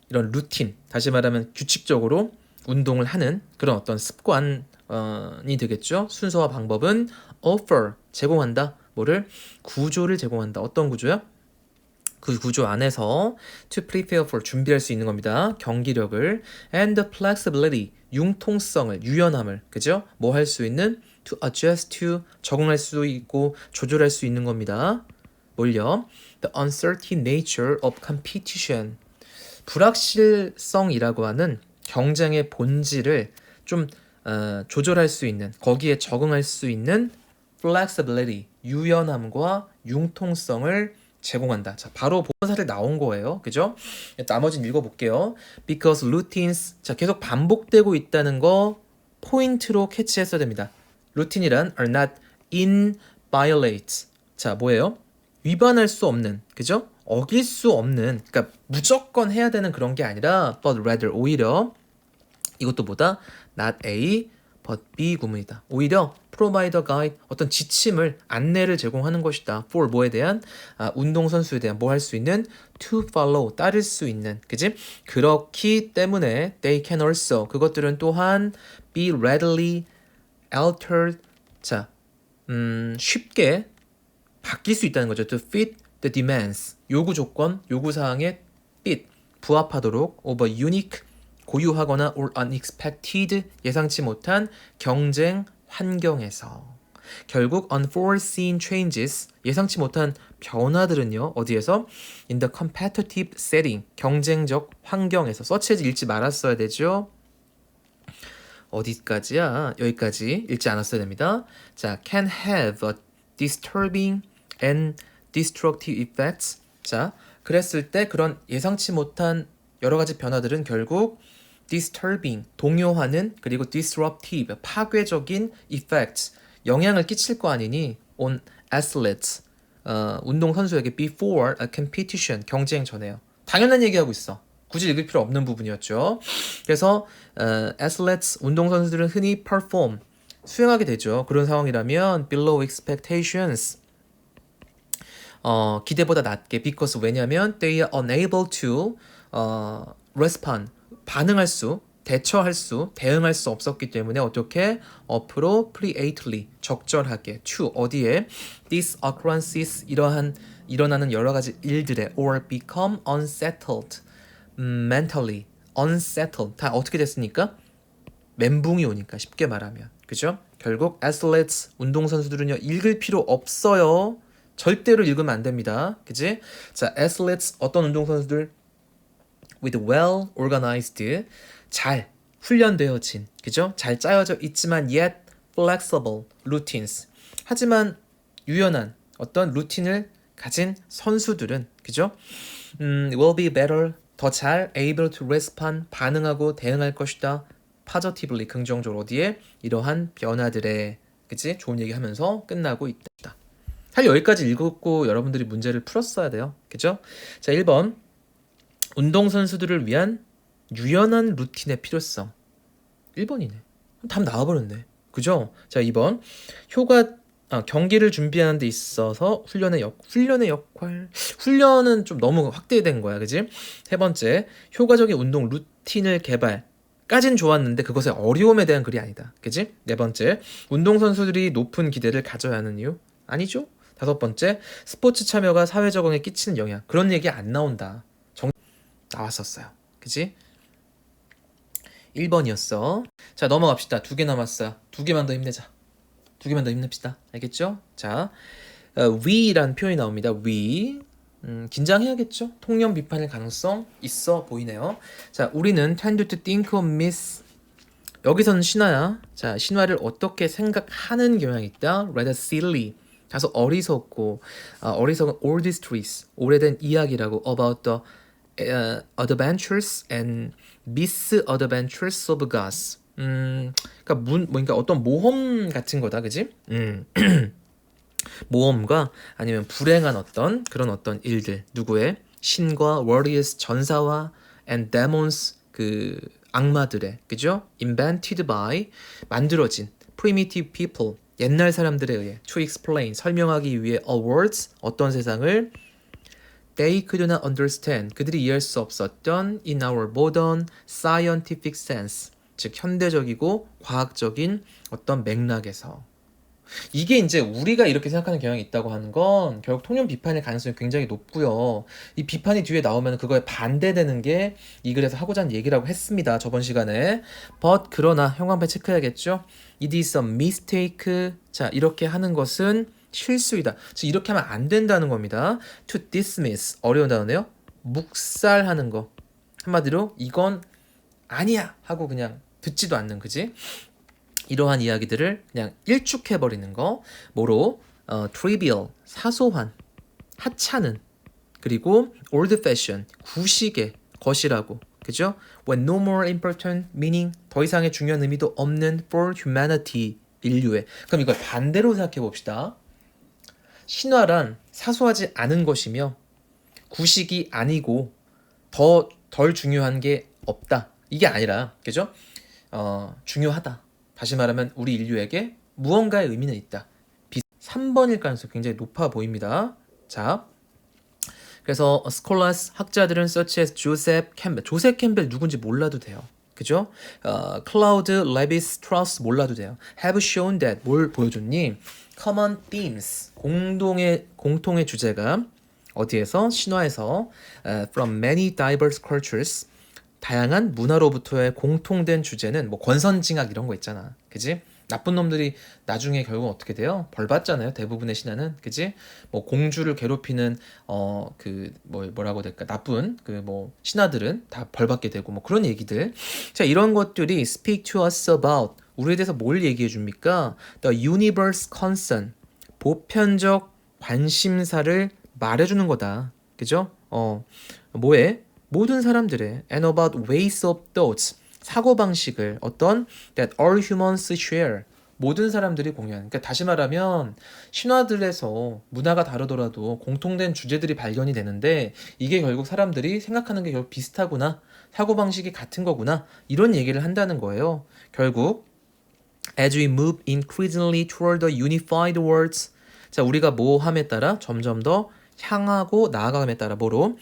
이런 루틴, 다시 말하면 규칙적으로 운동을 하는 그런 어떤 습관이 되겠죠. 순서와 방법은 offer, 제공한다. 뭐를? 구조를 제공한다. 어떤 구조야? 그 구조 안에서 to prepare for, 준비할 수 있는 겁니다. 경기력을. and the flexibility, 융통성을, 유연함을, 그죠? 뭐 할 수 있는? to adjust to, 적응할 수 있고 조절할 수 있는 겁니다. 뭘요? the uncertain nature of competition, 불확실성이라고 하는 경쟁의 본질을 좀 조절할 수 있는, 거기에 적응할 수 있는 flexibility, 유연함과 융통성을 제공한다. 자, 바로 본사를 나온 거예요. 그죠? 나머지는 읽어볼게요. Because routines, 자, 계속 반복되고 있다는 거 포인트로 캐치했어야 됩니다. 루틴이란 are not inviolate. 자, 뭐예요? 위반할 수 없는, 그죠? 어길 수 없는, 그러니까 무조건 해야 되는 그런 게 아니라 but rather, 오히려 이것도 뭐다? not A but B 구문이다. 오히려 provide a guide, 어떤 지침을, 안내를 제공하는 것이다. for, 뭐에 대한? 운동선수에 대한 뭐 할 수 있는? to follow, 따를 수 있는, 그지? 그렇기 때문에 they can also, 그것들은 또한 be readily altered, 자, 쉽게 바뀔 수 있다는 거죠. to fit the demands, 요구 조건, 요구 사항에 fit, 부합하도록 of a unique, 고유하거나 or unexpected, 예상치 못한 경쟁 환경에서. 결국 unforeseen changes, 예상치 못한 변화들은요. 어디에서? in the competitive setting, 경쟁적 환경에서. 서치해지 읽지 말았어야 되죠. 어디까지야? 여기까지 읽지 않았어야 됩니다. 자, can have a disturbing and destructive effects. 자, 그랬을 때 그런 예상치 못한 여러 가지 변화들은 결국 disturbing, 동요하는, 그리고 disruptive, 파괴적인 effects, 영향을 끼칠 거 아니니 on athletes, 운동선수에게 before a competition, 경쟁 전에요. 당연한 얘기하고 있어. 굳이 읽을 필요 없는 부분이었죠. 그래서 athletes, 운동선수들은 흔히 perform, 수행하게 되죠. 그런 상황이라면 below expectations, 기대보다 낮게, because 왜냐면 they are unable to respond, 반응할 수, 대처할 수, 대응할 수 없었기 때문에 어떻게 appropriately, 적절하게 to 어디에 these occurrences, 일어나는 여러 가지 일들에 or become unsettled, mentally unsettled, 다 어떻게 됐습니까? 멘붕이 오니까, 쉽게 말하면. 그죠? 결국 athletes, 운동선수들은요 읽을 필요 없어요. 절대로 읽으면 안 됩니다. 그지? 자, athletes, 어떤 운동선수들? with well organized, 잘 훈련되어진, 그죠? 잘 짜여져 있지만 yet flexible routines, 하지만 유연한 어떤 루틴을 가진 선수들은, 그죠? will be better, 더 잘 able to respond, 반응하고 대응할 것이다. positively, 긍정적으로. 어디에? 이러한 변화들에, 그치? 좋은 얘기하면서 끝나고 있다. 사실 여기까지 읽었고 여러분들이 문제를 풀었어야 돼요. 그죠? 자, 1번. 운동선수들을 위한 유연한 루틴의 필요성. 1번이네. 답 나와버렸네. 그죠? 자, 2번. 경기를 준비하는 데 있어서 훈련의 역할. 훈련은 좀 너무 확대된 거야. 그지? 3번째. 효과적인 운동 루틴을 개발까진 좋았는데 그것의 어려움에 대한 글이 아니다. 그지? 4번째. 운동선수들이 높은 기대를 가져야 하는 이유? 아니죠? 5번째. 스포츠 참여가 사회 적응에 끼치는 영향. 그런 얘기 안 나온다. 나왔었어요. 그지? 1번이었어. 자, 넘어갑시다. 2개 남았어요. 2개만 더 힘내자. 2개만 더 힘냅시다. 알겠죠? 자, we라는 표현이 나옵니다. we. 긴장해야겠죠? 통념 비판일 가능성 있어 보이네요. 자, 우리는 tend to think of miss. 여기서는 신화야. 자, 신화를 어떻게 생각하는 경향이 있다. rather silly. 다소 어리석고, 어리석은 old stories. 오래된 이야기라고 about the adventures and misadventures of gods. 그러니까 어떤 모험 같은 거다, 그지? 모험과 아니면 불행한 그런 어떤 일들. 누구의? 신과 warriors, 전사와 and demons, 그 악마들의, 그죠? invented by, 만들어진 primitive people, 옛날 사람들에 의해 to explain, 설명하기 위해 a words, 어떤 세상을 they could not understand, 그들이 이해할 수 없었던 in our modern scientific sense, 즉 현대적이고 과학적인 어떤 맥락에서. 이게 이제 우리가 이렇게 생각하는 경향이 있다고 하는 건 결국 통념 비판의 가능성이 굉장히 높고요. 이 비판이 뒤에 나오면 그거에 반대되는 게 이 글에서 하고자 하는 얘기라고 했습니다. 저번 시간에. But 그러나 형광펜 체크해야겠죠. It is a mistake. 자, 이렇게 하는 것은 실수이다. 즉 이렇게 하면 안 된다는 겁니다. To dismiss, 어려운 단어네요. 묵살하는 거. 한마디로 이건 아니야 하고 그냥 듣지도 않는, 그지? 이러한 이야기들을 그냥 일축해버리는 거. 뭐로? trivial, 사소한, 하찮은, 그리고 old fashion, 구식의 것이라고. 그죠? When no more important meaning, 더 이상의 중요한 의미도 없는 for humanity, 인류의. 그럼 이걸 반대로 생각해 봅시다. 신화란 사소하지 않은 것이며 구식이 아니고 덜 중요한 게 없다. 이게 아니라, 그죠? 중요하다. 다시 말하면 우리 인류에게 무언가의 의미는 있다. 3번일 가능성이 굉장히 높아 보입니다. 자, 그래서 scholars, 학자들은 such as 조셉 캠벨 누군지 몰라도 돼요. 그죠? 클라우드 레비스 스트라우스 몰라도 돼요. have shown that, 뭘 보여줬니? common themes, 공통의 주제가 어디에서? 신화에서 from many diverse cultures, 다양한 문화로부터의 공통된 주제는 뭐 권선징악 이런 거 있잖아. 그지? 나쁜 놈들이 나중에 결국 어떻게 돼요? 벌 받잖아요. 대부분의 신하는, 그지? 뭐 공주를 괴롭히는 그 뭐라고 될까? 나쁜 그 뭐 신하들은 다 벌 받게 되고 뭐 그런 얘기들. 자, 이런 것들이 speak to us about 우리에 대해서 뭘 얘기해 줍니까? The universe concern 보편적 관심사를 말해주는 거다. 그죠? 뭐에? 모든 사람들의 and about ways of thoughts 사고방식을 어떤 that all humans share 모든 사람들이 공유하는 그러니까 다시 말하면 신화들에서 문화가 다르더라도 공통된 주제들이 발견이 되는데 이게 결국 사람들이 생각하는 게 결국 비슷하구나 사고방식이 같은 거구나 이런 얘기를 한다는 거예요. 결국 as we move increasingly toward the unified worlds 자 우리가 뭐 함에 따라 점점 더 향하고 나아감에 따라 뭐로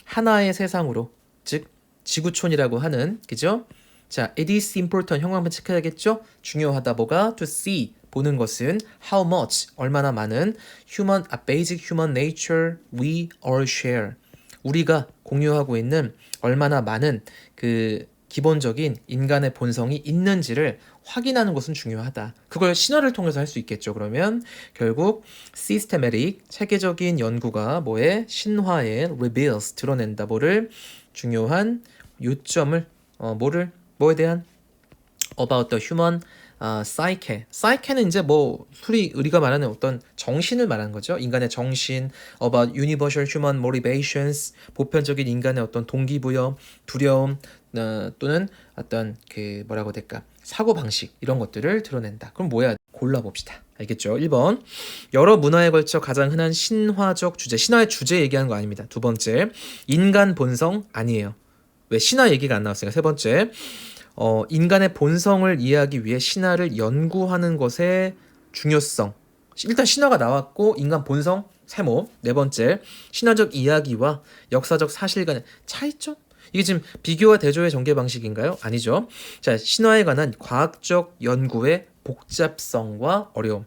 하나의 세상으로 즉 지구촌이라고 하는 그죠? 자, it is important 형광펜 체크해야겠죠? 중요하다 뭐가 to see 보는 것은 how much 얼마나 많은 human a basic human nature we all share 우리가 공유하고 있는 얼마나 많은 그 기본적인 인간의 본성이 있는지를 확인하는 것은 중요하다. 그걸 신화를 통해서 할 수 있겠죠. 그러면 결국 systematic 체계적인 연구가 뭐에 신화에 reveals 드러낸다. 뭐를 중요한 요점을 뭐에 대한 about the human psyche. psyche는 이제 뭐 우리가 말하는 어떤 정신을 말하는 거죠. 인간의 정신, about universal human motivations, 보편적인 인간의 어떤 동기부여, 두려움 또는 어떤 그 뭐라고 될까 사고 방식 이런 것들을 드러낸다. 그럼 뭐야? 골라봅시다. 알겠죠? 1번 여러 문화에 걸쳐 가장 흔한 신화적 주제 신화의 주제 얘기하는 거 아닙니다. 두 번째 인간 본성 아니에요. 왜 신화 얘기가 안 나왔으니까. 세 번째 인간의 본성을 이해하기 위해 신화를 연구하는 것의 중요성. 일단 신화가 나왔고 인간 본성 세모. 네 번째 신화적 이야기와 역사적 사실 간의 차이점. 이게 지금 비교와 대조의 전개 방식인가요? 아니죠. 자, 신화에 관한 과학적 연구의 복잡성과 어려움.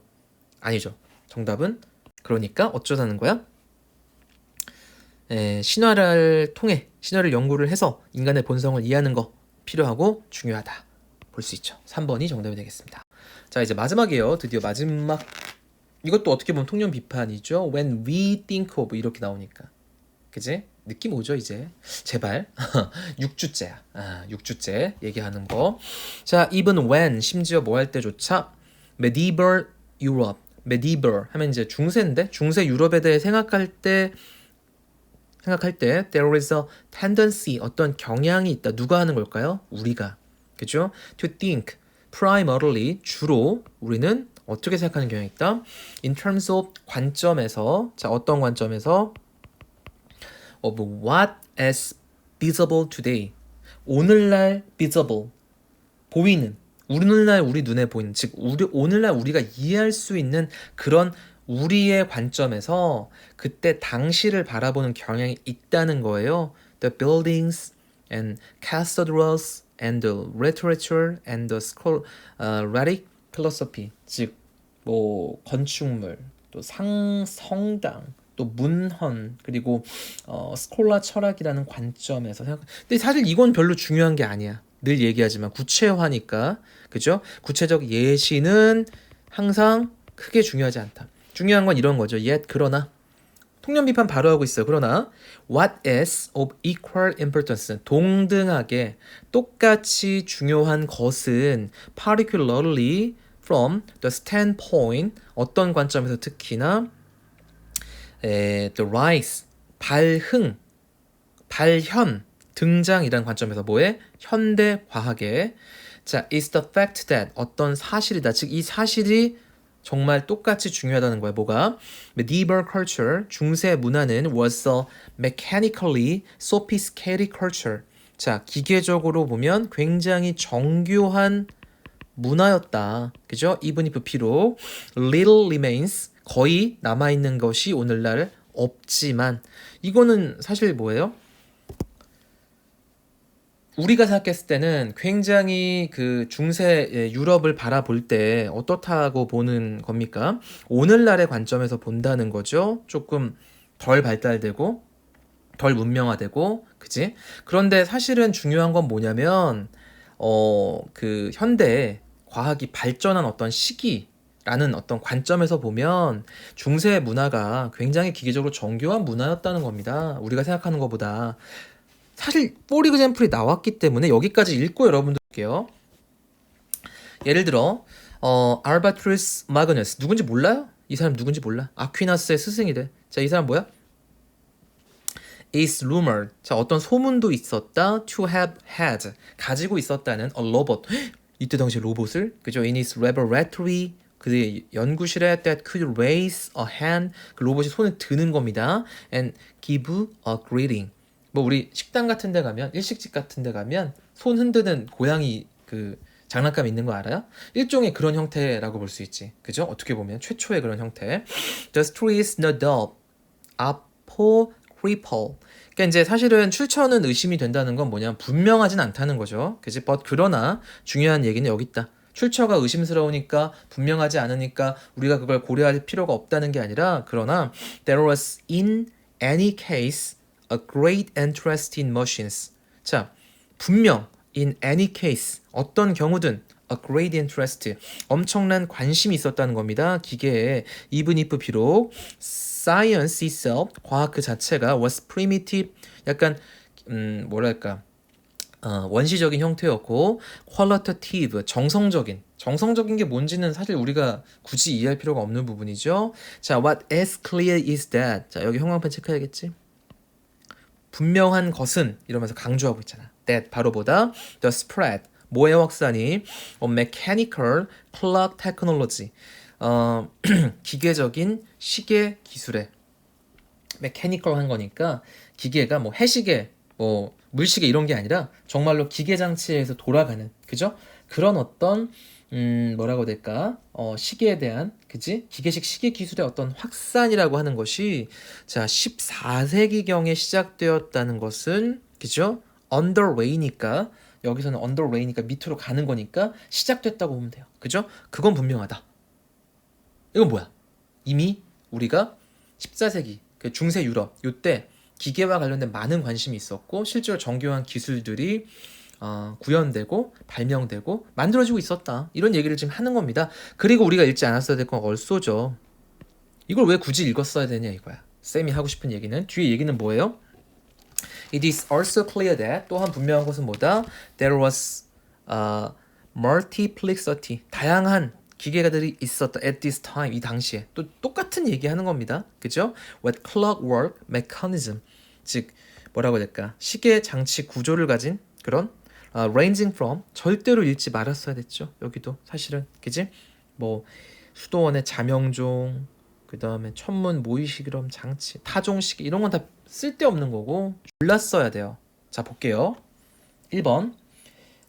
아니죠. 정답은 그러니까 어쩌자는 거야? 신화를 통해 신화를 연구를 해서 인간의 본성을 이해하는 거 필요하고 중요하다. 볼 수 있죠. 3번이 정답이 되겠습니다. 자, 이제 마지막이에요. 드디어 마지막. 이것도 어떻게 보면 통념 비판이죠. When we think of 이렇게 나오니까. 그지? 느낌 오죠, 이제? 제발. 6주째야. 6주째 얘기하는 거. 자, even when 심지어 뭐 할 때조차 medieval Europe. medieval 하면 이제 중세인데 중세 유럽에 대해 생각할 때 there is a tendency 어떤 경향이 있다. 누가 하는 걸까요? 우리가. 그죠? To think primarily 주로 우리는 어떻게 생각하는 경향이 있다? In terms of 관점에서 자 어떤 관점에서 of what is visible today 오늘날 visible 보이는 오늘날 우리 눈에 보이는 즉 오늘날 우리가 이해할 수 있는 그런 우리의 관점에서 그때 당시를 바라보는 경향이 있다는 거예요. The buildings and cathedrals and the literature and the scholastic philosophy 즉 뭐 건축물 또 성당 또 문헌 그리고 스콜라 철학이라는 관점에서 생각. 근데 사실 이건 별로 중요한 게 아니야. 늘 얘기하지만 구체화니까 그죠? 구체적 예시는 항상 크게 중요하지 않다. 중요한 건 이런 거죠. Yet 그러나 통념 비판 바로 하고 있어요. 그러나 what is of equal importance 동등하게 똑같이 중요한 것은 particularly from the standpoint 어떤 관점에서 특히나 the rise 발흥 발현 등장이라는 관점에서 뭐에 현대 과학의 자 is the fact that 어떤 사실이다. 즉 이 사실이 정말 똑같이 중요하다는 거야. 뭐가? Medieval culture, 중세 문화는 was a mechanically sophisticated culture. 자, 기계적으로 보면 굉장히 정교한 문화였다. 그죠? Even if 비록 little remains, 거의 남아있는 것이 오늘날 없지만 이거는 사실 뭐예요? 우리가 생각했을 때는 굉장히 그 중세 유럽을 바라볼 때 어떻다고 보는 겁니까? 오늘날의 관점에서 본다는 거죠. 조금 덜 발달되고 덜 문명화되고 그지? 그런데 사실은 중요한 건 뭐냐면 그 현대 과학이 발전한 어떤 시기라는 어떤 관점에서 보면 중세 문화가 굉장히 기계적으로 정교한 문화였다는 겁니다. 우리가 생각하는 것보다. 사실 for example이 나왔기 때문에 여기까지 읽고 여러분들 볼게요. 예를 들어 알바트루스 마그너스 누군지 몰라요? 이 사람 누군지 몰라. 아퀴나스의 스승이래. 자, 이 사람 뭐야? is rumored. 자, 어떤 소문도 있었다. to have had. 가지고 있었다는 a robot. 이때 당시 로봇을, 그죠? in his laboratory. 그의 연구실에 that could raise a hand. 그 로봇이 손을 드는 겁니다. and give a greeting. 뭐 우리 식당 같은 데 가면, 일식집 같은 데 가면 손 흔드는 고양이 그 장난감 있는 거 알아요? 일종의 그런 형태라고 볼 수 있지. 그죠? 어떻게 보면 최초의 그런 형태. The story is no doubt apocryphal. 그러니까 이제 사실은 출처는 의심이 된다는 건 뭐냐면 분명하진 않다는 거죠. 그지? But 그러나 중요한 얘기는 여기 있다. 출처가 의심스러우니까 분명하지 않으니까 우리가 그걸 고려할 필요가 없다는 게 아니라 그러나 there was in any case a great interest in machines. 자, 분명 in any case 어떤 경우든 a great interest 엄청난 관심이 있었다는 겁니다. 기계에 even if 비록 science itself 과학 그 자체가 was primitive 약간 뭐랄까 원시적인 형태였고 qualitative 정성적인 게 뭔지는 사실 우리가 굳이 이해할 필요가 없는 부분이죠. 자, what is clear is that 자, 여기 형광펜 체크해야겠지. 분명한 것은 이러면서 강조하고 있잖아. that 바로보다 the spread 뭐의 확산이 mechanical clock technology 기계적인 시계 기술에 mechanical 한 거니까 기계가 뭐 해시계 뭐 물시계 이런 게 아니라 정말로 기계 장치에서 돌아가는 그죠? 그런 어떤 뭐라고 해야 될까? 시계에 대한 그지? 기계식 시계 기술의 어떤 확산이라고 하는 것이 자 14세기경에 시작되었다는 것은 그죠? underway니까 여기서는 underway니까 밑으로 가는 거니까 시작됐다고 보면 돼요. 그죠? 그건 분명하다. 이건 뭐야? 이미 우리가 14세기 그 중세 유럽 요때 기계와 관련된 많은 관심이 있었고 실제로 정교한 기술들이 구현되고 발명되고 만들어지고 있었다. 이런 얘기를 지금 하는 겁니다. 그리고 우리가 읽지 않았어야 될 건 얼쏘죠. 이걸 왜 굳이 읽었어야 되냐 이거야. 쌤이 하고 싶은 얘기는 뒤에 얘기는 뭐예요? It is also clear that 또한 분명한 것은 뭐다? There was multiplicity 다양한 기계가들이 있었다 at this time 이 당시에 또 똑같은 얘기하는 겁니다. 그죠? With clockwork mechanism 즉 뭐라고 해야 될까? 시계 장치 구조를 가진 그런 ranging from 절대로 읽지 말았어야 됐죠. 여기도 사실은 그지? 뭐 수도원의 자명종 그 다음에 천문 모의시계럼 장치 타종시계 이런 건 다 쓸데없는 거고 몰랐어야 돼요. 자 볼게요. 1번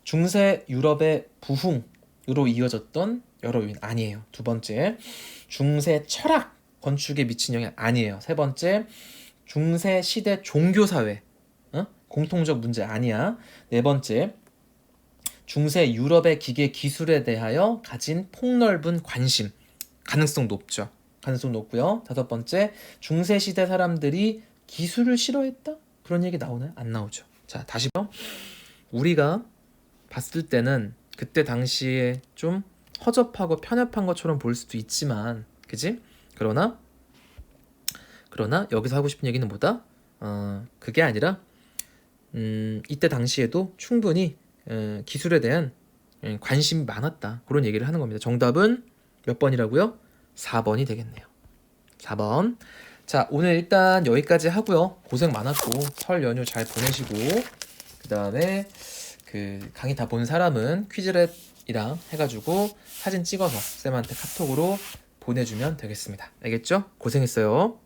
중세 유럽의 부흥으로 이어졌던 여러 요인 아니에요. 두 번째 중세 철학 건축에 미친 영향 아니에요. 세 번째 중세 시대 종교사회 공통적 문제 아니야. 네 번째 중세 유럽의 기계 기술에 대하여 가진 폭넓은 관심 가능성 높죠. 가능성 높고요. 다섯 번째 중세 시대 사람들이 기술을 싫어했다? 그런 얘기 나오나요? 안 나오죠. 자 다시 우리가 봤을 때는 그때 당시에 좀 허접하고 편협한 것처럼 보일 수도 있지만 그지? 그러나 여기서 하고 싶은 얘기는 뭐다? 그게 아니라 이때 당시에도 충분히 기술에 대한 관심이 많았다. 그런 얘기를 하는 겁니다. 정답은 몇 번이라고요? 4번이 되겠네요. 4번. 자, 오늘 일단 여기까지 하고요. 고생 많았고 설 연휴 잘 보내시고 그 다음에 그 강의 다 본 사람은 퀴즈렛이랑 해가지고 사진 찍어서 쌤한테 카톡으로 보내주면 되겠습니다. 알겠죠? 고생했어요.